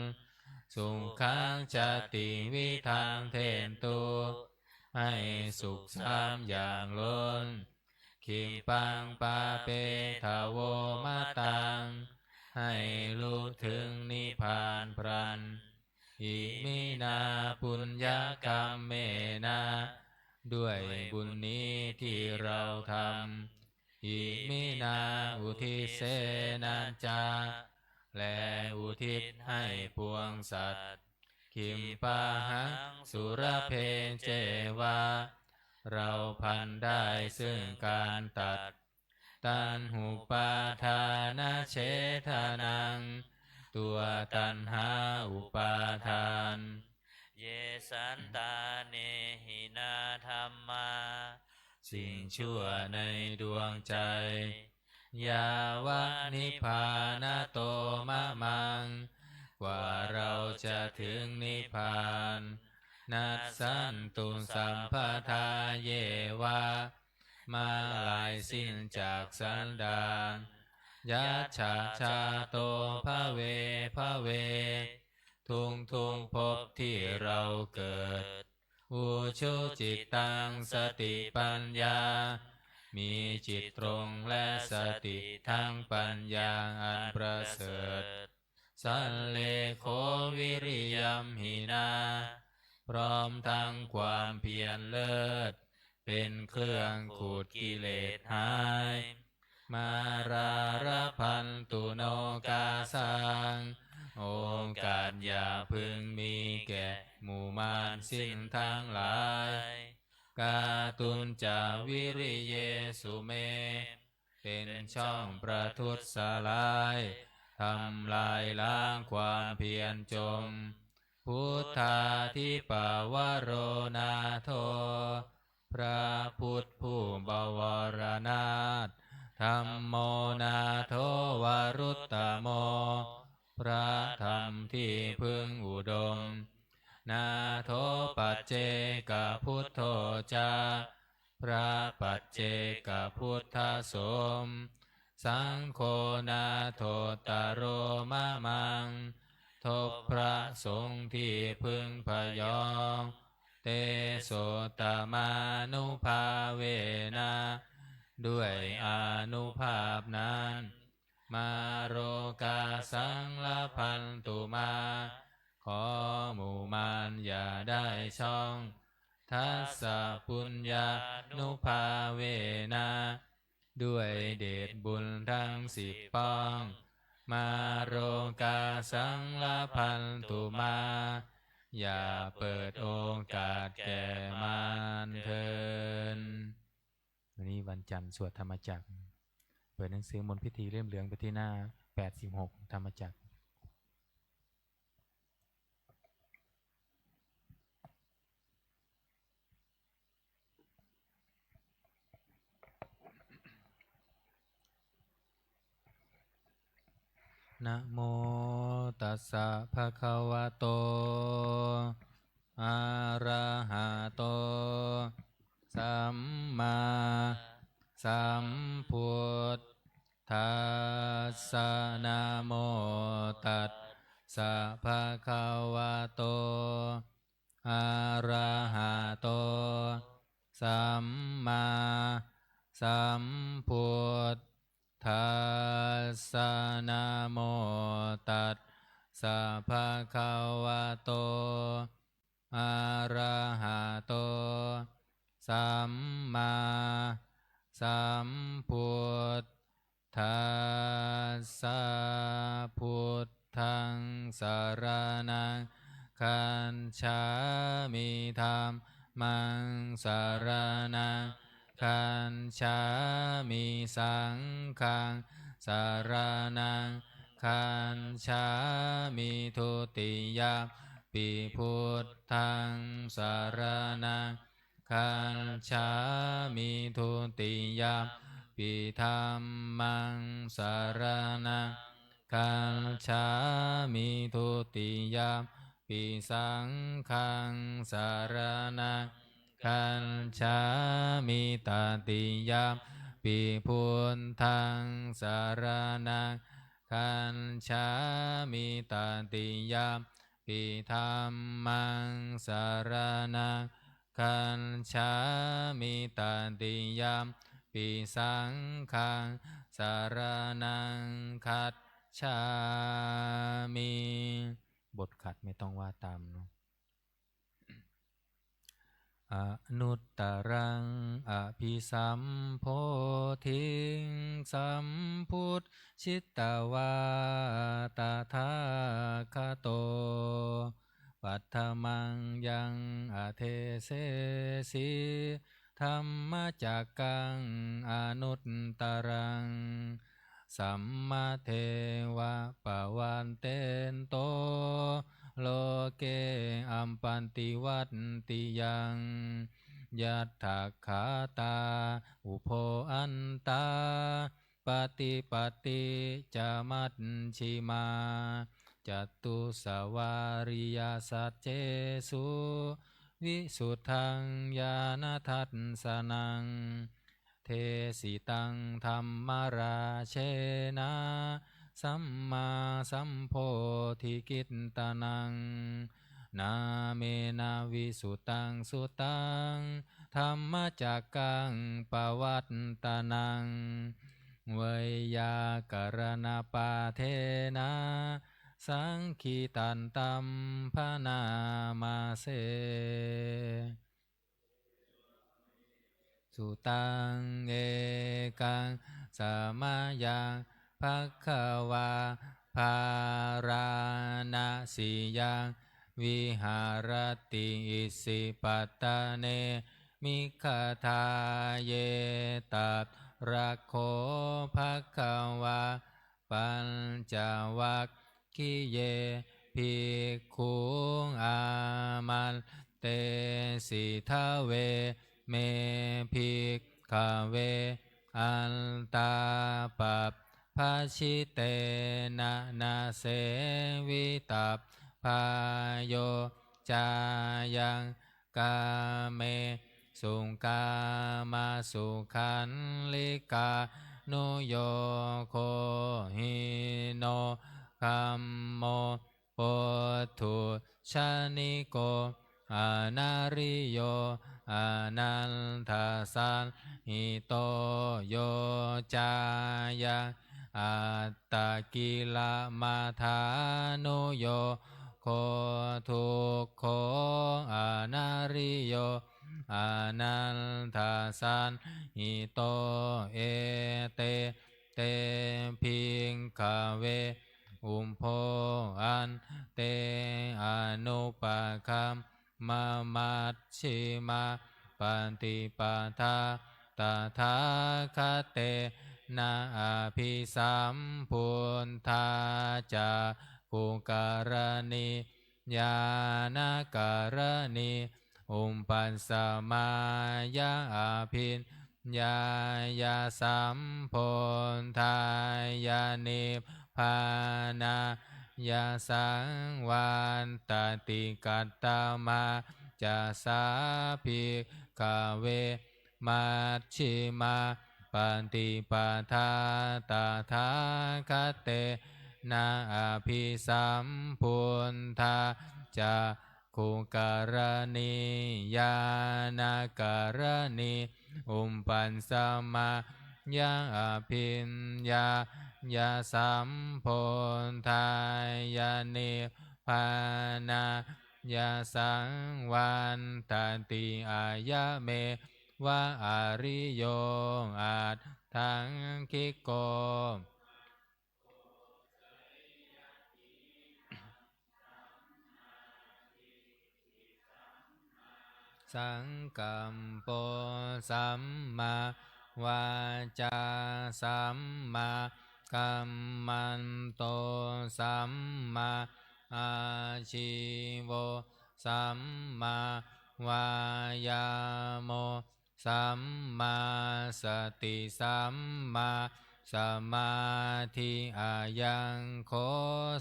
สุขังจติวิทังเทนตุให้สุขสามอย่างล้นคิมปังปาเปทาโวมาตังให้รู้ถึงนิพพานพรันอิมินาปุญญกรรมเมนะด้วยบุญนี้ที่เราทำอิมินาอุทิเสนาจาและอุทิศให้ปวงสัตว์คิมปาหังสุรเพเจวาเราพันได้ซึ่งการตัดตันหุปาทานาเฉทานังตัวตัณหาอุปาทานเยสันตาเนหินาธรรมาสิ่งชั่วในดวงใจยาวะนิพพานโตมะมังกว่าเราจะถึงนิพพานนัสสันตุสัมปทาเยวะมาลายสิ้นจากสันดานยัจฉาชาโตภเวภเวทุงพบที่เราเกิดอุชุจิตตังสติปัญญามีจิตตรงและสติทั้งปัญญาอันประเสริฐสันเลโควิริยัมหินาพร้อมทั้งความเพียรเลิศเป็นเครื่องขูดกิเลสหายมาราระพันตุโนกาสังโอกาสอย่าพึงมีแก่หมู่มารสิ้นทั้งหลายกาตุนจาวิริเยสุเมเป็นช่องประทุษลายทำลายล้างความเพียรจม พุทธาธิปวโรนาโถพระพุทธผู้บวรนาถธัมโมนาโถวรุตตโมพระธรรมที่พึงอุดมนาโถปัจเจกพุทโธจาพระปัจเจกพุทธสมสังโฆนาโถตโรมะมังทบพระสงฆ์ที่พึงพยองเตโสตมานุภาเวนะด้วยอานุภาพนั้นมาโรกาสังละพันตุมาขอหมู่มารอย่าได้ช่องทัสสะปุญญานุภาเวนะด้วยเดชบุญทั้ง10ป้องมาโรกาสังละพันตุมาอย่าเปิดโอกาสแก่มารเถินวันนี้วันจันทร์สวดธรรมจักรเปิดหนังสือมนต์พิธีเล่มเหลืองไปที่หน้า86ธรรมจักรนะโมตัสสะภะคะวะโตอะระหะโตสัมมาสัมพุทธัสสะนะโมตัสสะภะคะวะโตอะระหะโตสัมมาสัมพุทธัสสะนะโมตัสสะภะคะวะโตอะระหะโตสัมมาสัมพุทธัสสะพุทธังสรณังคัจฉามิธัมมังสรณังคัจฉามิสังฆังสรณังคัจฉามิทุติยมปิพุทธังสรณังคัจฉามิทุติยมปิธัมมังสรณังคัจฉามิทุติยมปิสังฆังสรณังคัจฉามิตติยมปิพุทธังสรณังคัจฉามิตติยมปิธัมมังสรณังคัจฉามิตติยมปิสังฆังสรณังคัจฉามิบทขัดไม่ต้องว่าตามเนาะอนุตตรังอภิสัมโพธิงสัมพุทธชิตตวาตถาคโตปัตถมังยังอเทเสสีธัมมจักกังอนุตตรังสัมมาเทวะปวันเตนโตโลเกอัมปันติวัตติยังยัตถคาตาอุโพอันตาปฏิปติจามัชชิมาจตุสวาริยสัจเจสุวิสุทธังญาณทัสสนังเทสิตังธรรมราเชนะสัมมาสัมโพธิกิตตานังนาเมนาวิสุตังสุตังธรรมจักกังปวัตตานังเวยากรณปาเทนะสังคีตันตัมพนามาเสสุตังเอกังสมายังภัคควาภาราณสียังวิหารติอิสิปัตตเนมิขทาเยตัตระโคภัคควาปัญจวัคคิเย ภิกขุอามันเตสิทะเวเมภิกขเวอันตาปัปภาชิเตนะนาเสวิตัปพายโยจายังกาเมสุกามาสุขันลิกานุโยโคหิโนคัมโมปุถุชานิโกอนาริโยอนันทสันหิโตโยจายังอัตตกิลมัฏฐานุโยโคทุกโขอนาริโยอนันทสันหิโตเอเตเตพิงขเวอุมโพอันเตอนุปคัมมามัชชิมาปันติปาทาตถาคเตนะอภิสัมพุทธาจากุการณิญาณการณิอุมปัสสมายาอภินญายาสัมพุทธายานิพพานายาสังวันตติกัตตมาจาสาภิกขเวมัชชิมาปันติปาทาตถาคเตนะอภิสัมพุทธาจากุการณิญาณการณิอุมปันสมายังอภิญญายาสัมพุทธายานิพพานายาสังวันตติอายะเมวะอาริโยอาทังคิโกสังกัมโปสัมมาวาจาสัมมากัมมันโตสัมมาอาชีโวสัมมาวายาโมสัมมาสติสัมมาสมาธิอายังโค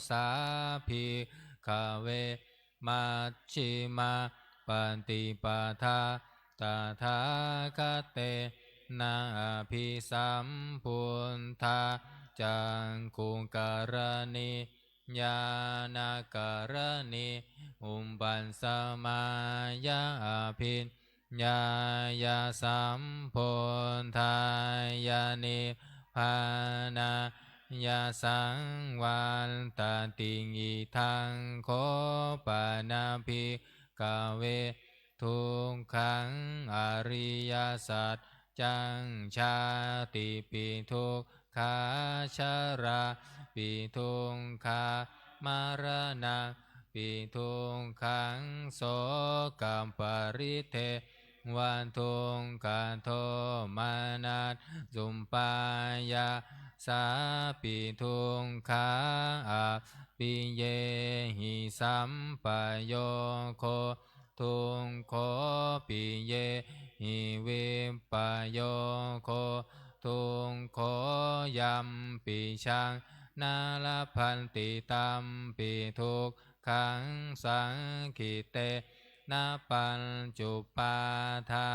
สาภิกขเวมัชชิมาปันติปาทาตถาคเตนะอภิสัมพุทธาจังกุการณิญาณการณิอุมปันสมายาอภิญญายาสัมพุทธายานิพพานายาสังวันตติงิทังโคปานาภิกขเวทุกขังอริยสัจจังชาติปิทุกขาชาราปิทุกขามารณะปิทุกขังโสกัมปริเทวันทุกขันโทมานัสสุมปายาสาปิทุกขาอาปิเยหิสัมปโยโคทุกโขปิเยหิวิปปโยโคทุกโขยัมปิชังนาลพันติตัมปิทุกขังสังขิเตนาปัญจุปาทา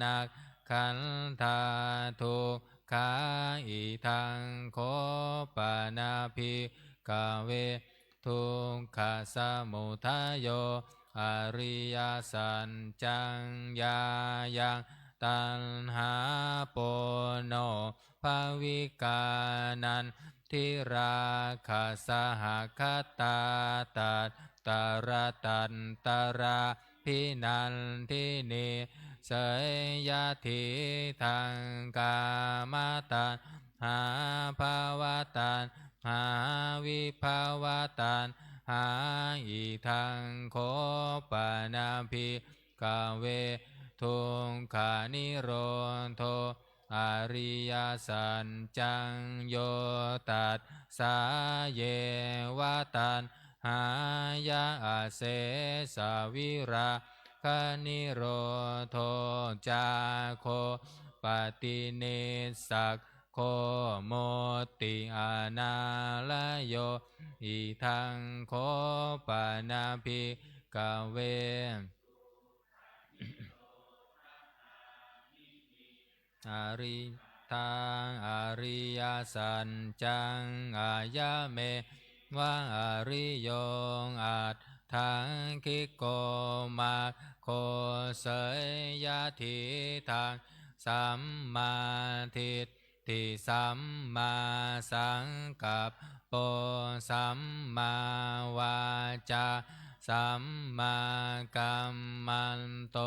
นักขันธาทุกขาอิทังโคปานาภิกขเวทุกขสมุทัยโยอริยสัจจังยายังตัณหาโปโนภวิกานันทิราคะสหคตาตัตตระตันตระพินันทินิเสยยะทิทังกามตันหาภาวตันหาวิภาวตันหาอิทังโคปานาภิกขเวทุกขานิโรธโธอริยสัจจังโยตัสสาเยวตัน หายาเสสวิราคนิโรโทจาโคปฏิเนสักโคโมติอานาลโยอิทังโคปานาภิกเวอริตังอริยสัจจังอายะเมวะอริโยงอัตถังคิโกมาโคเสยยะทิทังสัมมาทิฏฐิสัมมาสังกัปโปสัมมาวาจาสัมมากัมมันโต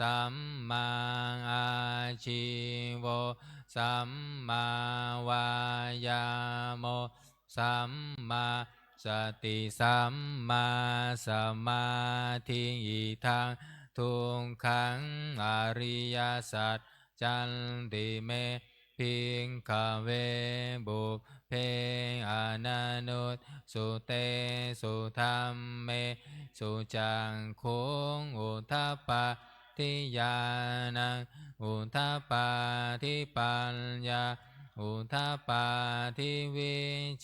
สัมมาอาชีโวสัมมาวายาโมสัมมาสติสัมมาสมาธิอิทังทุกขังอริยสัจจันติเมพิงคเวบุพเพอนันุตสุเตสุธรรมเมสุจังคุงอุทธัปปะทิญาณังอุทธัปปะทิปัญญาอุทธัปปะทิวิ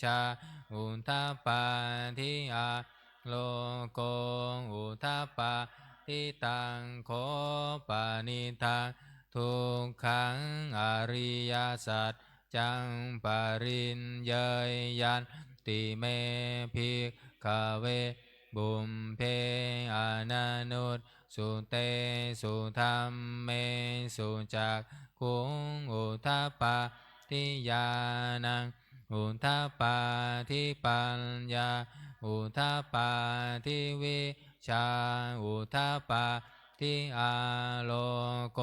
ชาอุทธัปปะทิอาโลโกอุทธัปปะทิตังโคปานิทังทุกขังอริยสัจจังปริญเยยยันติเมภิกขเวบุมเพอนันุตสุเตสุธรรมเมสุจักขุงอุทธัปปะทิญาณังอุทธัปปะทิปัญญาอุทธัปปะทิวิชาอุทธัปปะทิอาโลโก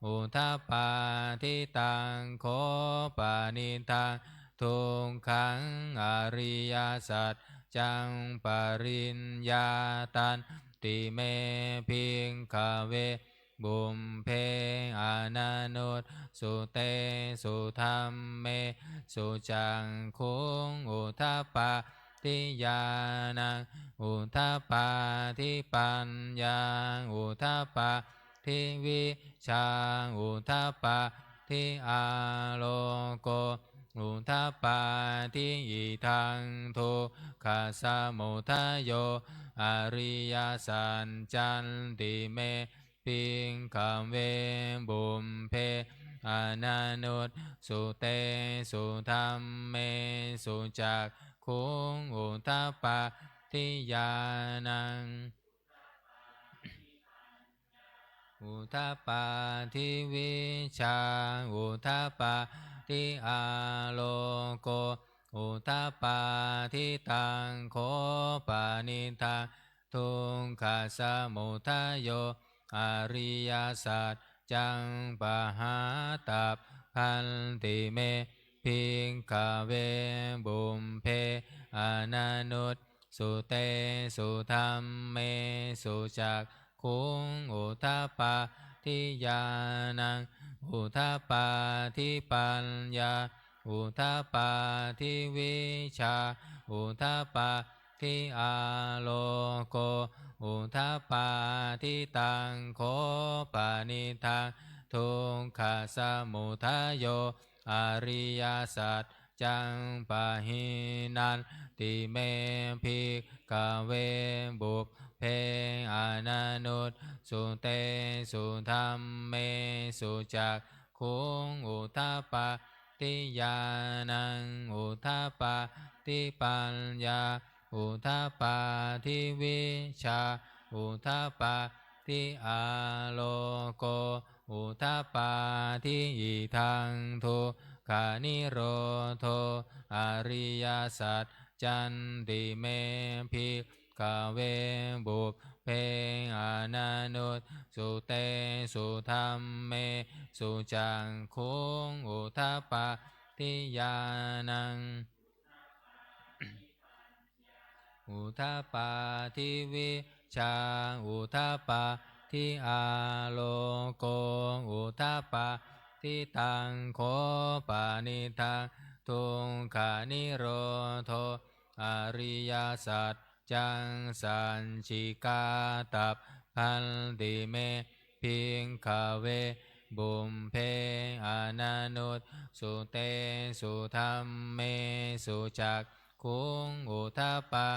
อุทธัปปะทิตังโคปานิทังทุกขังอริยสัจจังปริญญาตันติเมพิงคเวบุมเพอนันุตสุเตสุธรรมเมสุจังคุงอุทธัปปะทิญาณังอุทธัปปะทิปัญญาอุทธัปปะทิวิชาอุทธัปปะทิอาโลโกอุทธัปปะทิอิทังทุกขสมุทัยโยอริยสัจจันติเมพิงคเวบุมเพอนันุตสุเตสุธรรมเมสุจักขุงอุทธัปปะทิญาณังอุทธัปปะทิวิชาอุทธัปปะทิอาโลโกอุทธัปปะทิตังโคปานิทังทุกขสมุทัยโยอริยสัจจังปหาตัพพันติเมพิงคเวบุมเพอนันุตสุเตสุธรรมเมสุจักขุงอุทธัปปะทิญาณังอุทธัปปะทิปัญญาอุทธัปปะทิวิชาอุทธัปปะทิอาโลโกอุทธัปปะทิตังโคปานิทังทุกขสมุทัยโยอริยสัจจังปะหินันติเมภิกขเวบุพเพอนันุตสุเตสุธรรมเมสุจักขุงอุทธัปปะทิญาณังอุทธัปปะทิปัญญาอุทธัปปะทิวิชาอุทธัปปะทิอาโลโกอุทธัปปะทิอิทังทุกขานิโรโธอริยสัจจันติเมภิกขเวบุพเพอนันุตสุเตสุธรรมเมสุจังคุงอุทธัปปะทิญาณังอุทธัปปะทิวิชาอุทธัปปะทิอาโลโกอุทธัปปะทิตังโคปานิทังทุกขานิโรโธอริยสัจ จังสันชิกาตับพันติเมพิงคาเวบุมเพอนานุตสุเตสุธรรมเมสุจักขุงอุทาปา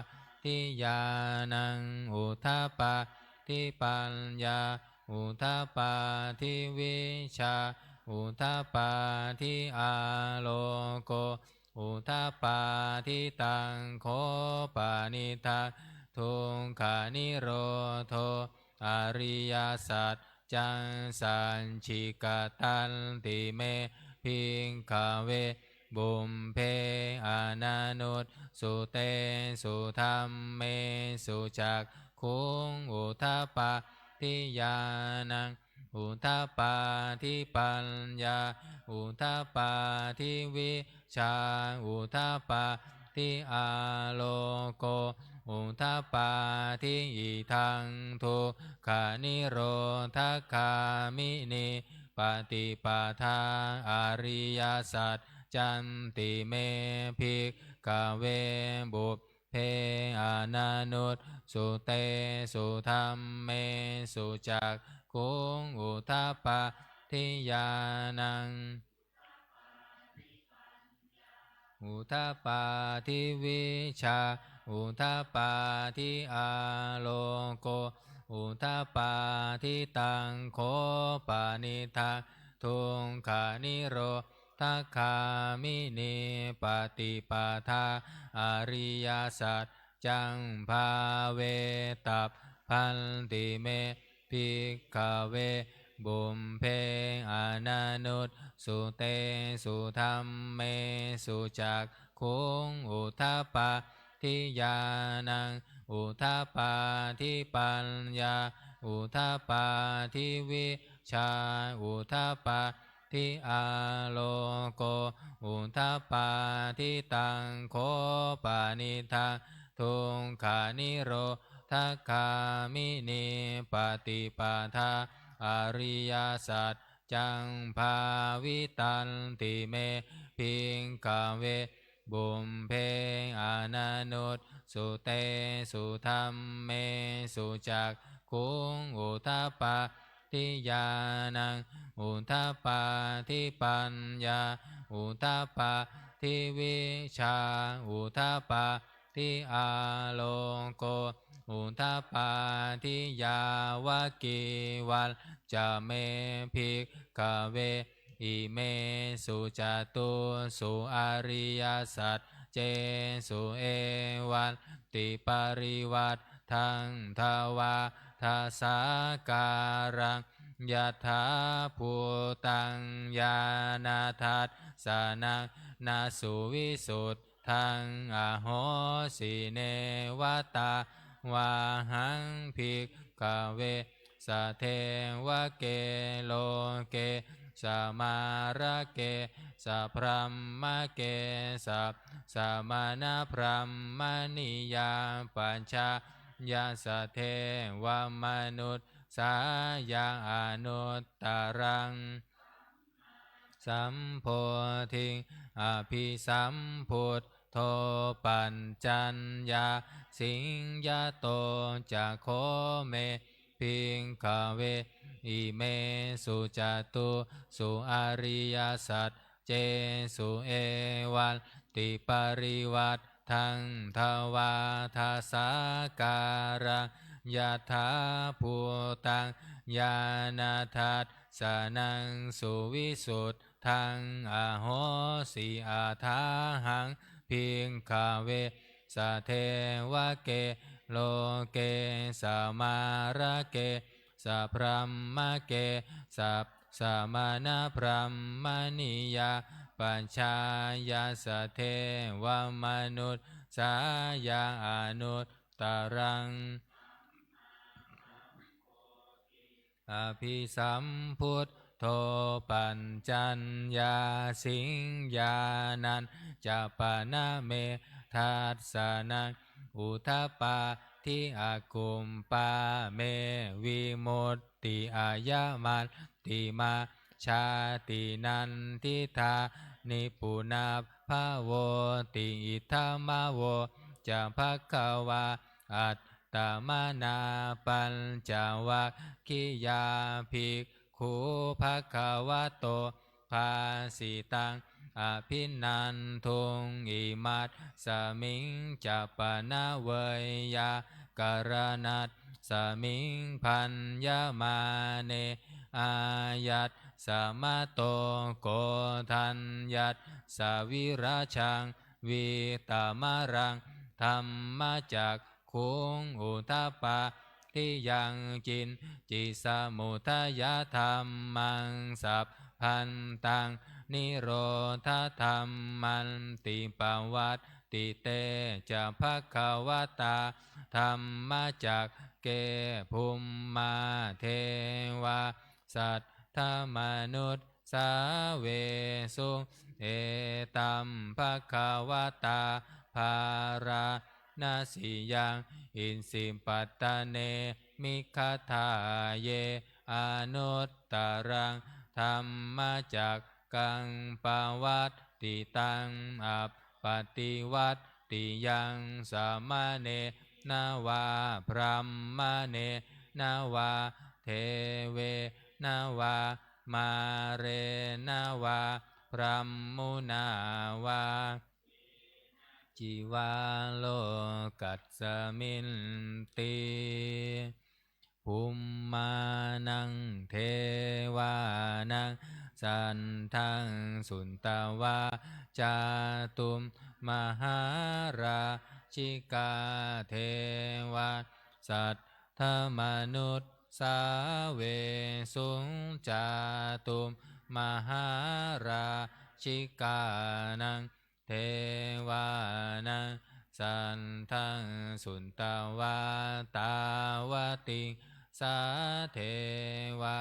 ทิยานังอุทาปาทิปัญญาอุทาปาทิวิชาอุทาปาทิอาโลโกอุทาปาทิตังโคปานิทังทุงขานิโรโทอริยสัจจังสันชิกตันติเมพิงคาเวบุมเพอนานุตสุเตสุธรรมเมสุจักขุงอุทาปาทิยานังอุทาปาทิปัญญาอุทาปาทิวิชาอุทาปาทิอาโลโกอุทาปาทิอิทังทุกขานิโรธคามินิปฏิปทาอริยสัจจันติเมภิกขเวบุพเพอนานุตสุเตสุธรรมเมสุจักขุงอุทาปาทิยานังอุทาปาทิวิชาอุทาปาทิอาโลโกอุทาปาทิตังโคปานิทังทุงขานิโรทัคคามินิปฏิปทาอริยสัจจังภาเวตับพันติเมภิกขเวบุมเพอนานุตสุเตสุธรรมเมสุจักขุงอุทาปาทิยานังอุทาปาทิปัญญาอุทาปาทิวิชาอุทาปาทิอาโลโกอุทาปาทิตังโคปานิทังทุงขานิโรทัคคามินิปฏิปทาอริยสัจจังภาวิตันติเมพิงคเวบุมเพอนานุตสุเตสุธรรมเมสุจักขุงอุทาปาทิยานังอุทาปาทิปัญญาอุทาปาทิวิชาอุทาปาทิอาโลโกอุทาปาทิยาวกิวัลจะเมภิกขเวอิเมสุจตุสุอริยสัจเจสุเอวันติปริวัตทังทวาทาสาการังยะถาภูตังญาณทัสสานังนาสุวิสุทธังอโหสิเนวตาวาหังภิกขเวสะเทวะเกโลเกสัมมาระเกสัพพะมะเกสัพสัมมานะพรหมนิยาปัญชายาสะเทวมนุษย์สายังอนุตตรังสัมโพธิงอภิสัมพุทโธปัญจัญญาสิงยโตจะโคเมพิงขเวอิเมสุจตุสุอริยสัจเจสุเอวันติปริวัตทังทวาทาสาการังยะถาภูตังญาณทัสสานังสุวิสุทธังอโหสิอาทาหังพิงขเวสะเทวะเกโลเกสัมมาระเกสัพพะมะเกสัพสัมมานะพรหมนิยาปัญชายาสะเทวมนุษย์สายังอนุตตรังอภิสัมพุทโธปัญจัญญาสิงญานันจะปานะเมทัสสะนังอุทาปาทิอากุมปาเมวิมุตติอายามันติมาชาตินันทิธานิปุนาภาโวติอิทธามโวจะภควา อัตตมานาปัญจวัคคียาภิกขุภควโตภาสิตังอภินันทุงอิมัตสมิงจัปนะเวยากรณัตสมิงพัญญมาเนอายัตสมะโตโกทัญญัตสวิราชังวิตามะรังธรรมจักขุงอุทปปาที่ยังจินจิสมุทยธรรมังสัพพันตังนิโรธธรรมันติปวัตติเตจะภควตาธรรมจักเกภุมมาเทวาสัตถมนุษย์สาเวสุเอตัมภควตาภารานาสิยังอินสิปัตตเนมิคทาเยอนุตตรังธรรมจักกังปวัตติตังอัปปติวัตติยังสามเณนาวาพรหมเนนาวาเทเวนาวามาเรนาวาพรหมุนาวาจิวาโลกัสสมินติภูมมานังเทวานังสันทังสุนตวาจาตุมมหาราชิกาเทวาสัตถมนุษย์สาเวสุงจาตุมมหาราชิกานังเทวานังสันทังสุนตวาตาวติสาเทวา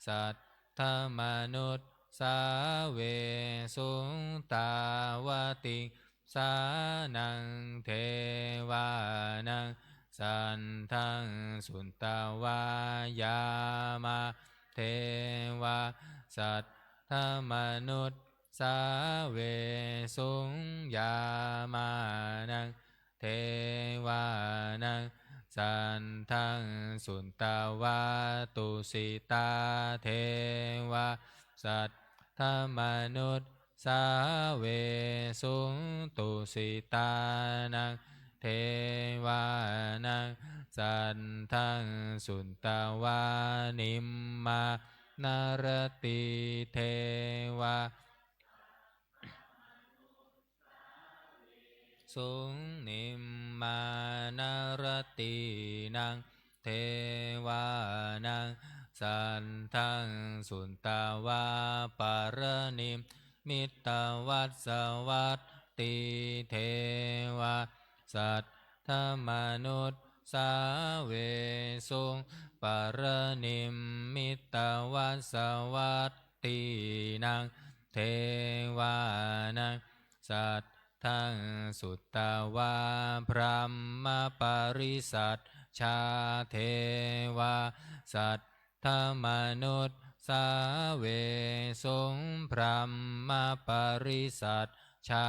สัตถมนุษย์สาเวสุงตาวติสานังเทวานังสันทังสุนตวายามาเทวาสัตถมนุษย์สาเวสุงยามานังเทวานังสันทังสุนตวาตุสิตาเทวาสัตถมนุษย์สาเวสุงตุสิตานังเทวานังสันทังสุนตวานิมมานารติเทวาสุงนิมมานารตินังเทวานังสันทังสุนตวาปารณิมมิตวัสสวัตติเทวาสัตถมนุษย์สาเวสุงปารณิมมิตวัสสวัตตินังเทวานังสัตทังสุตตวาพรหมปริสัทชาเทวาสัตถมนุษย์สาเวสุงพรหมปริสัทชา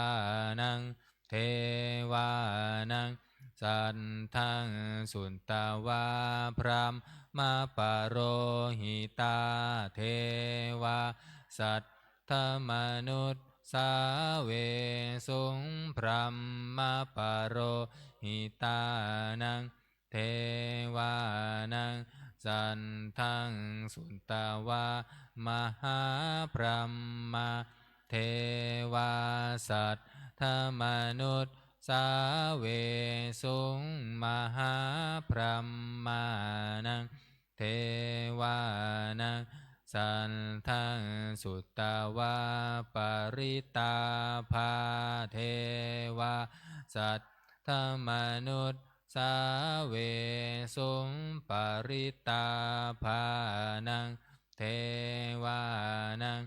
นังเทวานังสันทังสุนตวาพรหมปโรหิตาเทวาสัตถมนุษย์สาเวสุงพรหมปโรหิตานังเทวานังสันทังสุนตวามหาพรหมเทวาสัตถมนุษย์สาเวสุงมหาพรหมานังเทวานังสันทังสุตตวาปริตาภาเทวาสัตถมนุษย์สาเวสุงปริตาภานังเทวานัง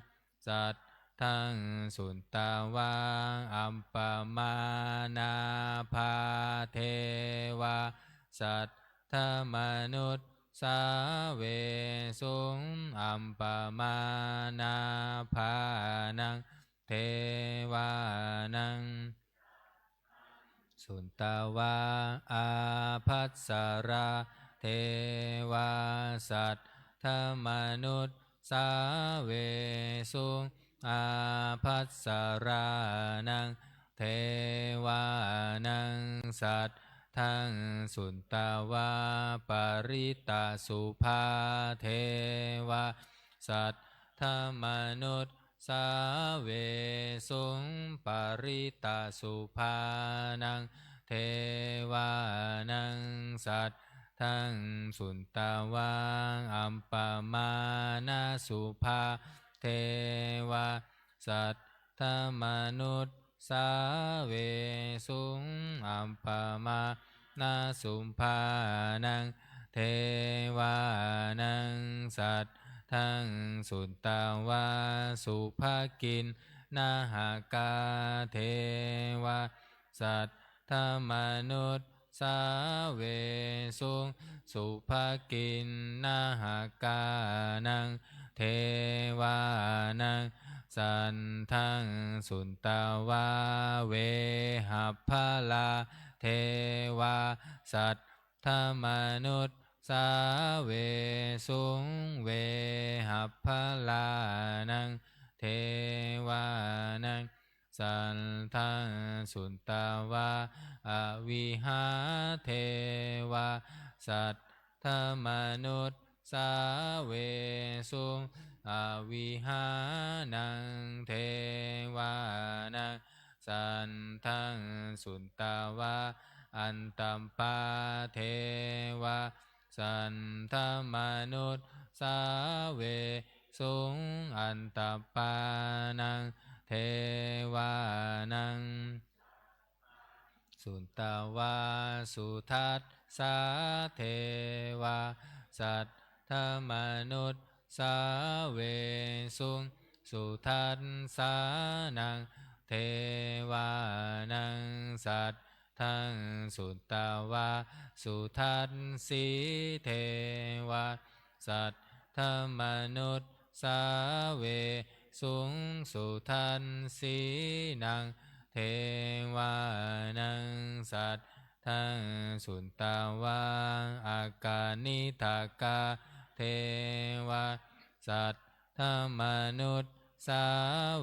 สัตทังสุนตวาอัมปมานาภาเทวาสัตถมนุษย์สาเวสุงอัมปมานาภานังเทวานัง สุนตวาอาภัสสราเทวาสัตธมนุษย์สาเวสุอาภัสสรานังเทวานังสัตทั้งสุนตวาปริตาสุภาเทวาสัตธมนุษย์สาเวสุงปริตาสุภานังเทวานังสัตทั้งสุนตวาอัมปมานาสุภาเทวาสัตธมนุษย์สาเวสุงอัมปมานาสุภานังเทวานังสัตทั้งสุนตวาสุภกินนาหากาเทวาสัตธมนุษย์สาเวสุงสุภกินนาหากานังเทวานังสันทังสุนตวาเวหัพพลาเทวาสัตธมนุษย์สาเวสุงเวหัพพลานังเทวานังสันทังสุนตวาอวิหาเทวาสัตธมนุษย์สาเวสุงอวิหานังเทวานังสันทังสุนตวาอันตัมปาเทวาสันธมนุษย์สาเวสุงอันตัมปานังเทวานังสุนตวาสุทัสสาเทวาสัตธมนุษย์สาเวสุงสุทัสสานังเทวานังสัตทั้งสุนตวาสุทัสสีเทวาสัตธมนุษย์สาเวสุงสุทัสสีนังเทวานังสัตทั้งสุนตวาอากานิทากาเทวาสัตธมนุษย์สา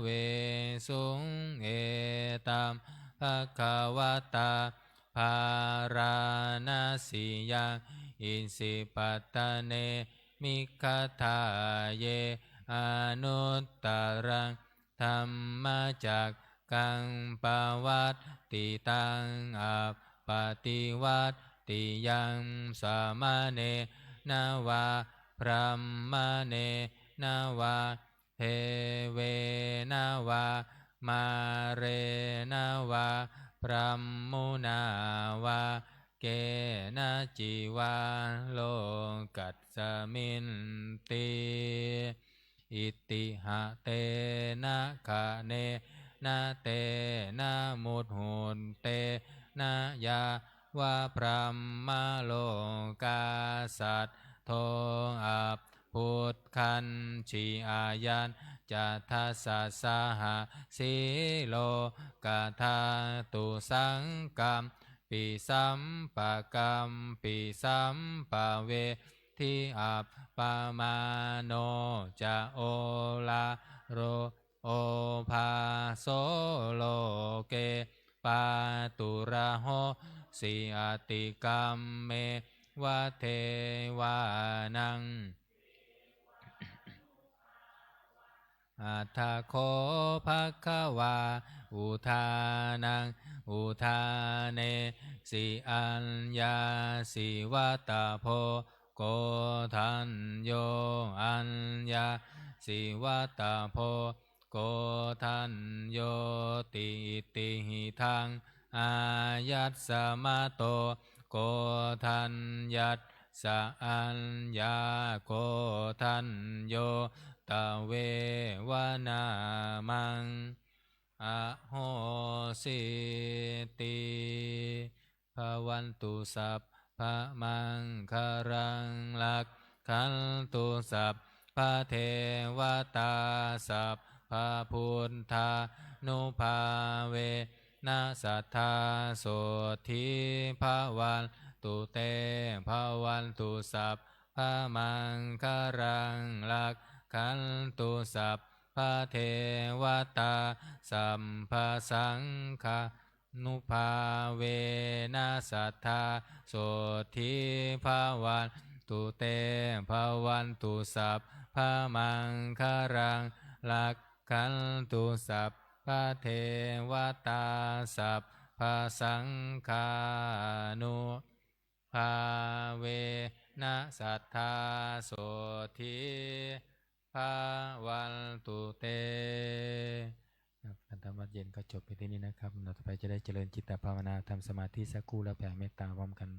เวสุงเอตัมภควตาภาราณสียังอินสิปัตตเนมิคทาเยอนุตตรังธรรมจักกังปวัตติตังอัปปติวัตติยังสามเณนาวาพรหมเณนาวาเทเวนาวามาเรนาวาพรหมุนาวาเกนะจิวาโลกัสสมินติอิติหะเตนะคะเนนะเตนะมุตหุนเตนะยาวะพรหมโลกาสัตโทอัปพุทธันชิอายันจัตถสสะสหสีโลกาธาตุสังกัมปิสัมปะกัมปิสัมปะเวทิอัปปามาโนจะโอลาโรโอภาโสโลเกปาตุระโหสิอติกัมเมวะเทวานังอัฏฐโคภควาอุทานังอุทาเนสิอัญญาสิวัตโพโกทันโยอัญญาสิวัตโพโกทันโยติติหิทังอายัสสมาโตโกทันยัสสะอัญญาโกทันโยตเววนามังอโหสิติภวันตุสัพพะมังคารังลักขันตุสัพพะเทวตาสัพพะพุทธานุภาเว นะสัทธาโสธิภาวันตุเตภาวันตุสัพพะมังคารังลักขันตุสัพพะเทวตาสัมภะสังฆานุภาเวนะสัทธาโสธิภาวันตุเตภาวันตุสัพพะมังคารังลักขันตุสัพพะเทวตาสัพพะสังฆานุภาเวนะสัทธาโสธิภาวันตุเตครับการทำวัดเย็นก็จบไปที่นี้นะครับเราต่อไปจะได้เจริญจิตตภาวนาทำสมาธิสักครู่แล้วแผ่เมตตาพร้อมกัน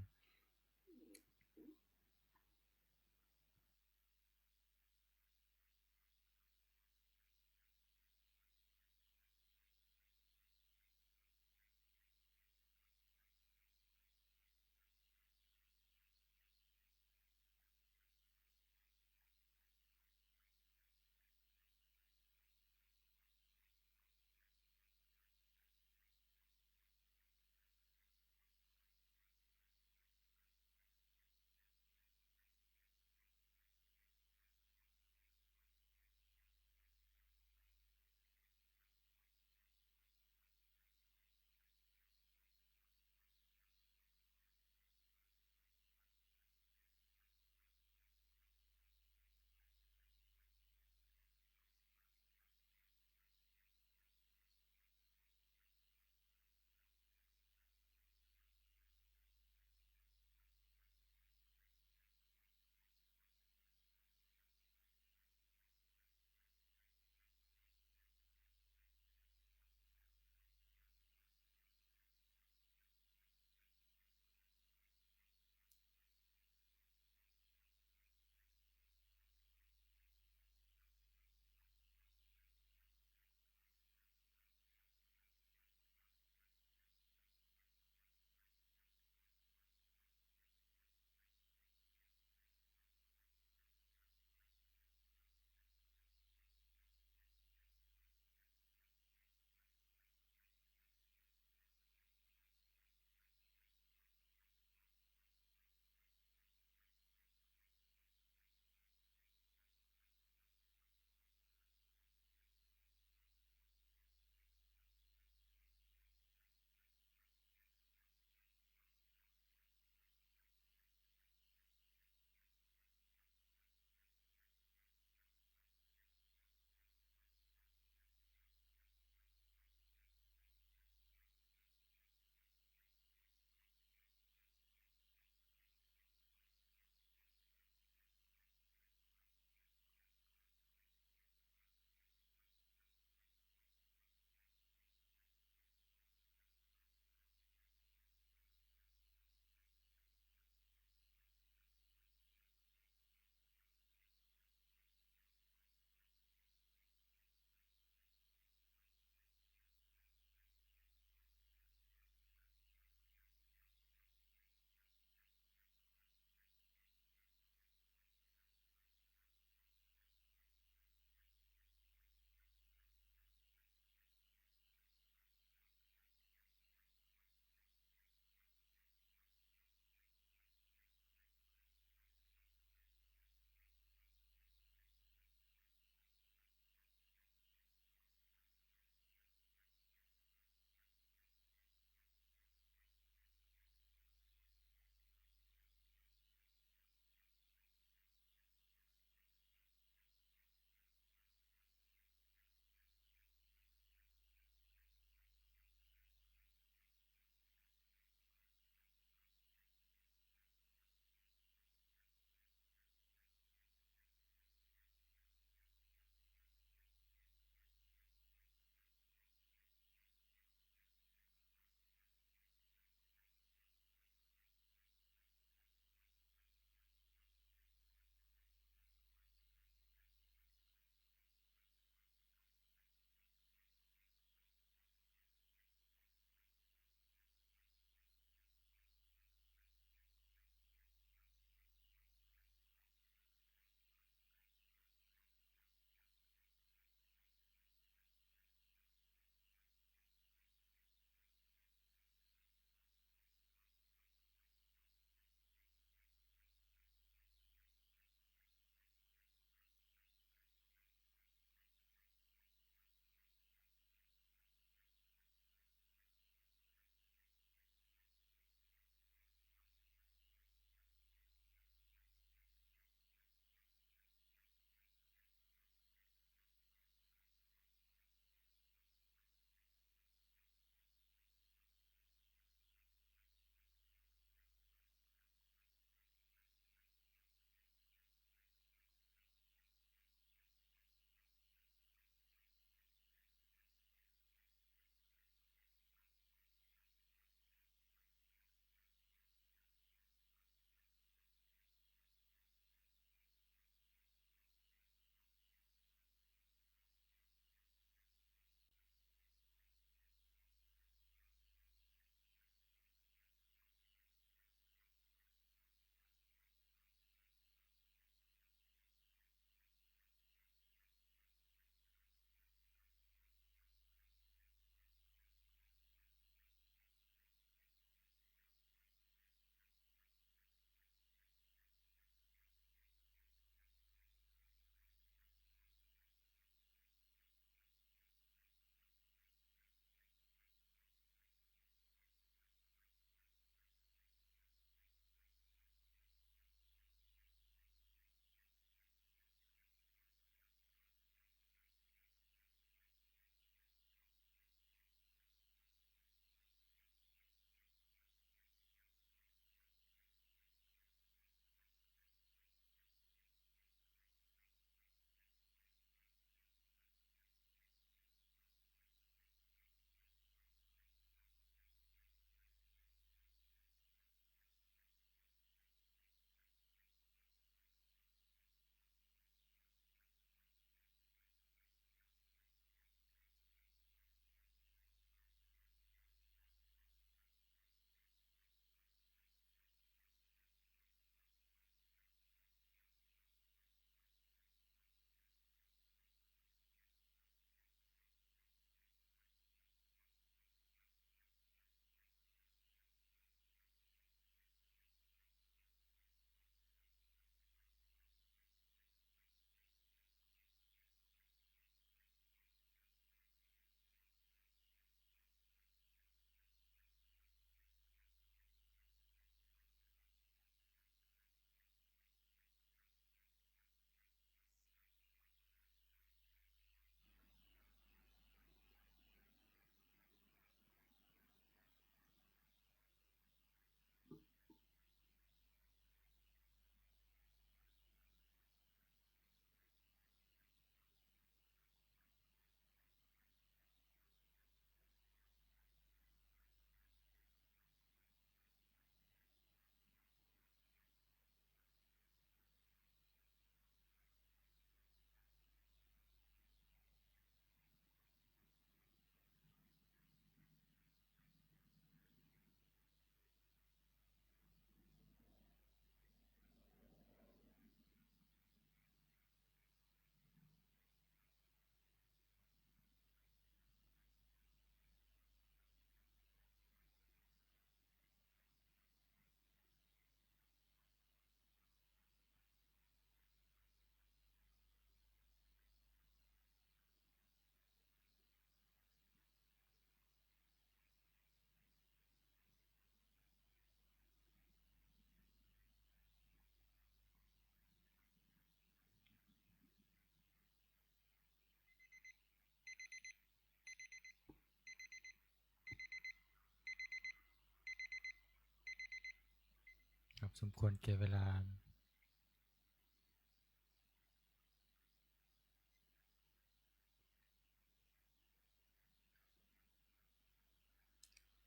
สมควรแก่เวลา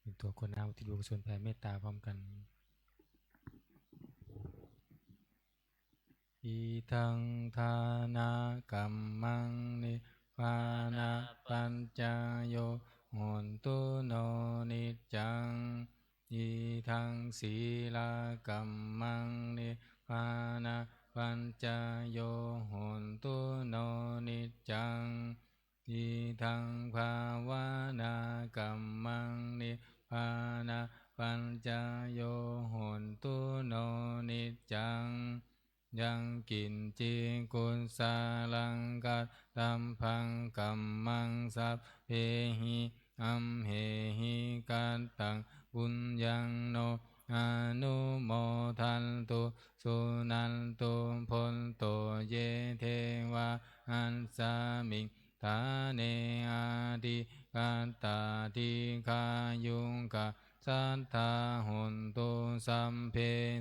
เป็นตัวคนเอาที่บุญกุศลแผ่เมตตาพร้อมกันอีทังทานากรรมังนิพานะปัญจโยโหนตุโนนิจจังอีทังศีลากรรมังนิพานะปัญจโยโหนตุโนนิจจังอีทังภาวนากัมมังนิพพานะปัญจโยโหนตุโนนิจจังยังกินจิกุลสาลังกัตตัมพังกัมมังสัพเพหิอัมเหหิกันตังบุญยังโนอนุโมทันตุสุนันตุพลโตเยเทวะอันสามิงทาเนอาดิกันตาทิคายุงกะสันทาหุนตุสัมเพ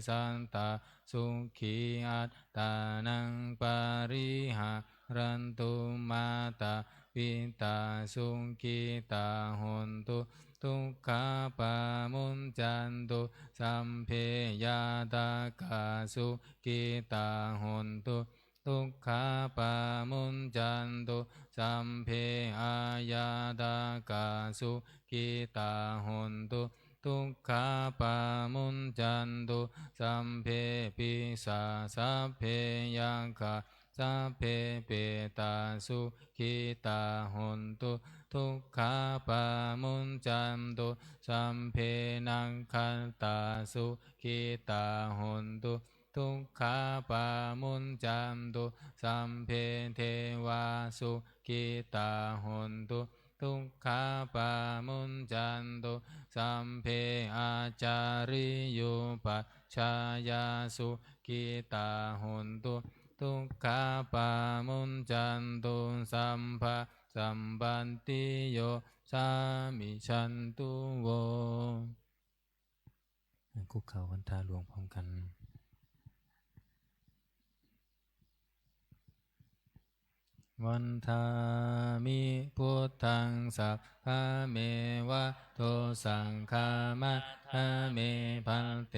สันตาสุขีอัตตานังปาริหารันตุมาตาปิตาสุขีตาหุนตุทุกขาปามุนจันตุสัมเพยาตากาสุขีตาหุนตุทุกขาปามุนจันตุสัมเพอายาตากาสุขีตาหุนตุทุกขาปามุนจันตุสัมเพปิสาสัพเพยังคะสัพเพเปตาสุขิตาหุนตุทุกขาปามุนจันตุสัมเพนังคันตาสุขิตาหุนตุทุกขาปามุนจันตุสัมเพเทวาสุขิตาหุนตุทุกขาปามุนจันตุสัมเพอาจาริยุปัชฌายาสุขิตาหุนตุทุกขาปามุนจันตุสัมภะสัมปันติโยสามิชันตุโวคุกเข่าวันทาหลวงพร้อมกันวันทามิพุทธังสัพพะเมวะโตสังฆามะทะเมพันเต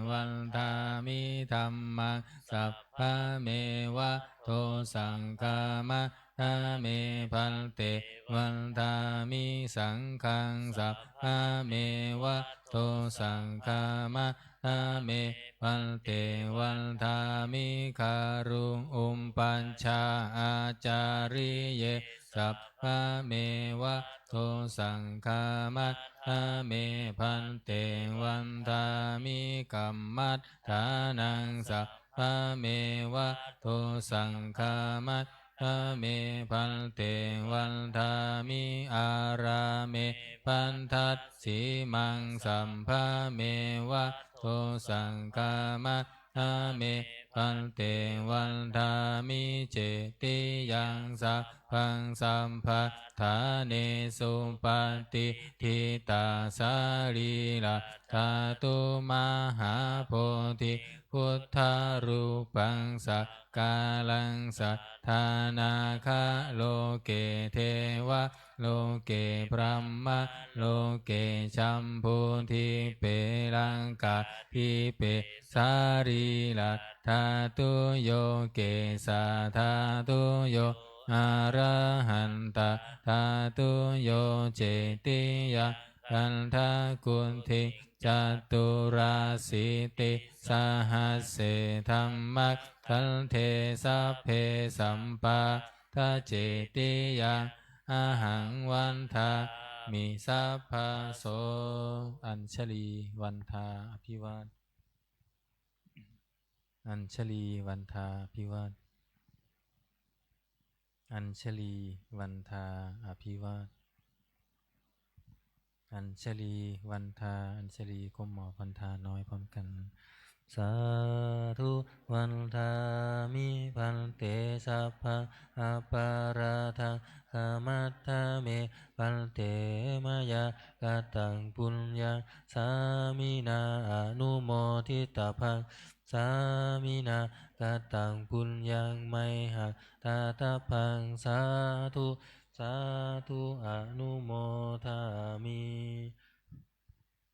วันทามิธัมมังสัพพะเมวะโตสังฆามะทะเมพันเตวันทามิสังฆังสัพพะเมวะโตสังฆามะทะเมพันเตวันทามิคารุงอุมปัญชาอาจาริเยสัพพะเมวะโตสังฆามะทะเมพันเตวันทามิกัมมัฏฐานังสัพพะเมวะโตสังฆามะทะเมพันเตวันทามิอาราเมพันทัสสีมังสัมภะเมวะโตสังฆามะทะเมพันเตวันทามิเจติยังสัพพังสัมภะทาเนสุปฏิทิตาสาลีลาธาตุมหาโพธิพุทธารูปังสักกาลังสัทธานาคาโลเกเทวะโลเกพรหมะโลเกชัมพูทิเปลังกาทิเปสารีลัทธาตุโยเกสาธาตุโยอะระหันตะธาตุโยเจติยะคันทะกุณทิจตุราสิติสหัสเสธัมมัคคันเทสัพเพสัมปะทะเจติยังอาหังวันทามิสัพพะโสอัญชลีวันทาอภิวาทอัญชลีวันทาอภิวาทอัญชลีวันทาอภิวาทอัญชลีวันทาอัญชลีก้มหมอบวันทาน้อยพร้อมกัน สาธุวันทามิพันเตสัพพะอัปปาราทังขมัตถะเมพันเตมยากตังปุญญาสามินาอนุโมทิตาภังสามินากตังปุญญังไมหัตถะพังสาธุสาธุอนุโมทามิ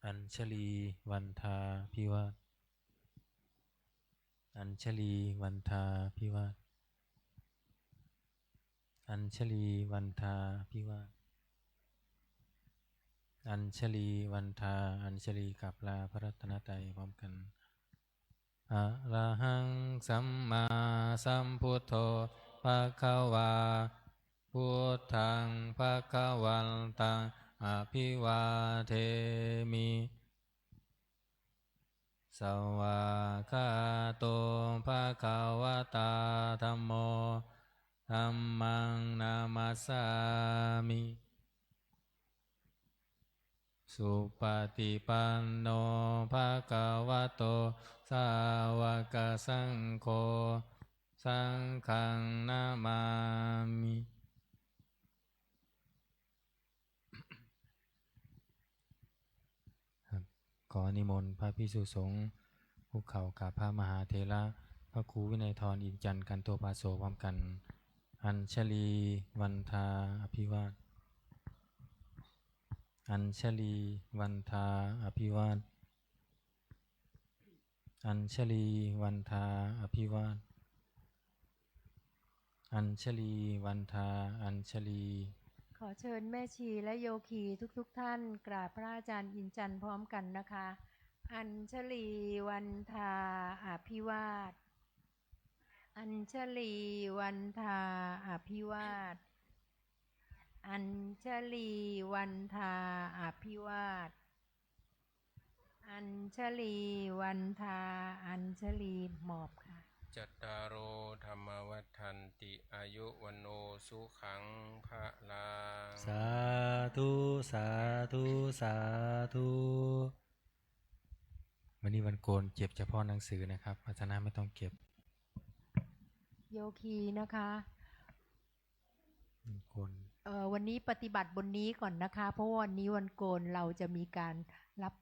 อัญชลีวันทาพิวาทอัญชลีวันทาพิวาทอัญชลีวันทาพิวาทอัญชลีวันทาอัญชลีกลับลาพระรัตนตรัยพร้อมกันอะระหังสัมมาสัมพุทโธภะคะวาพุทธังภะคะวันตังอภิวาเทมิสวากขาโตภะคะวะตาธัมโมธัมมังนามัสสามิสุปฏิปันโนภะคะวะโตสาวกสังโฆสังฆังนามามิขอนิมนต์พระภิกษุสงฆ์ภูเขากับพระมหาเถระพระครูวินัยทรอินจันทร์กันโตภาโสพร้อมกันอัญชลีวันทาอภิวาทอัญชลีวันทาอภิวาทอัญชลีวันทาอภิวาทอัญชลีวันทาอัญชลีขอเชิญแม่ชีและโยคีทุกท่านกราบพระอาจารย์อินจันทร์พร้อมกันนะคะ อัญชลีวันทาอภิวาทอัญชลีวันทาอภิวาทอัญชลีวันทาอภิวาทอัญชลีวันทาอัญชลีหมอบค่ะจัตตารโอธรรมวัฏันติอายุวันโนสุขังภะลัง สาธุสาธุสาธุวันนี้วันโกนเก็บเฉพาะหนังสือนะครับอาจารย์ไม่ต้องเก็บโยคีนะคะ โกนวันนี้ปฏิบัติบนนี้ก่อนนะคะเพราะวันนี้วันโกนเราจะมีการรับ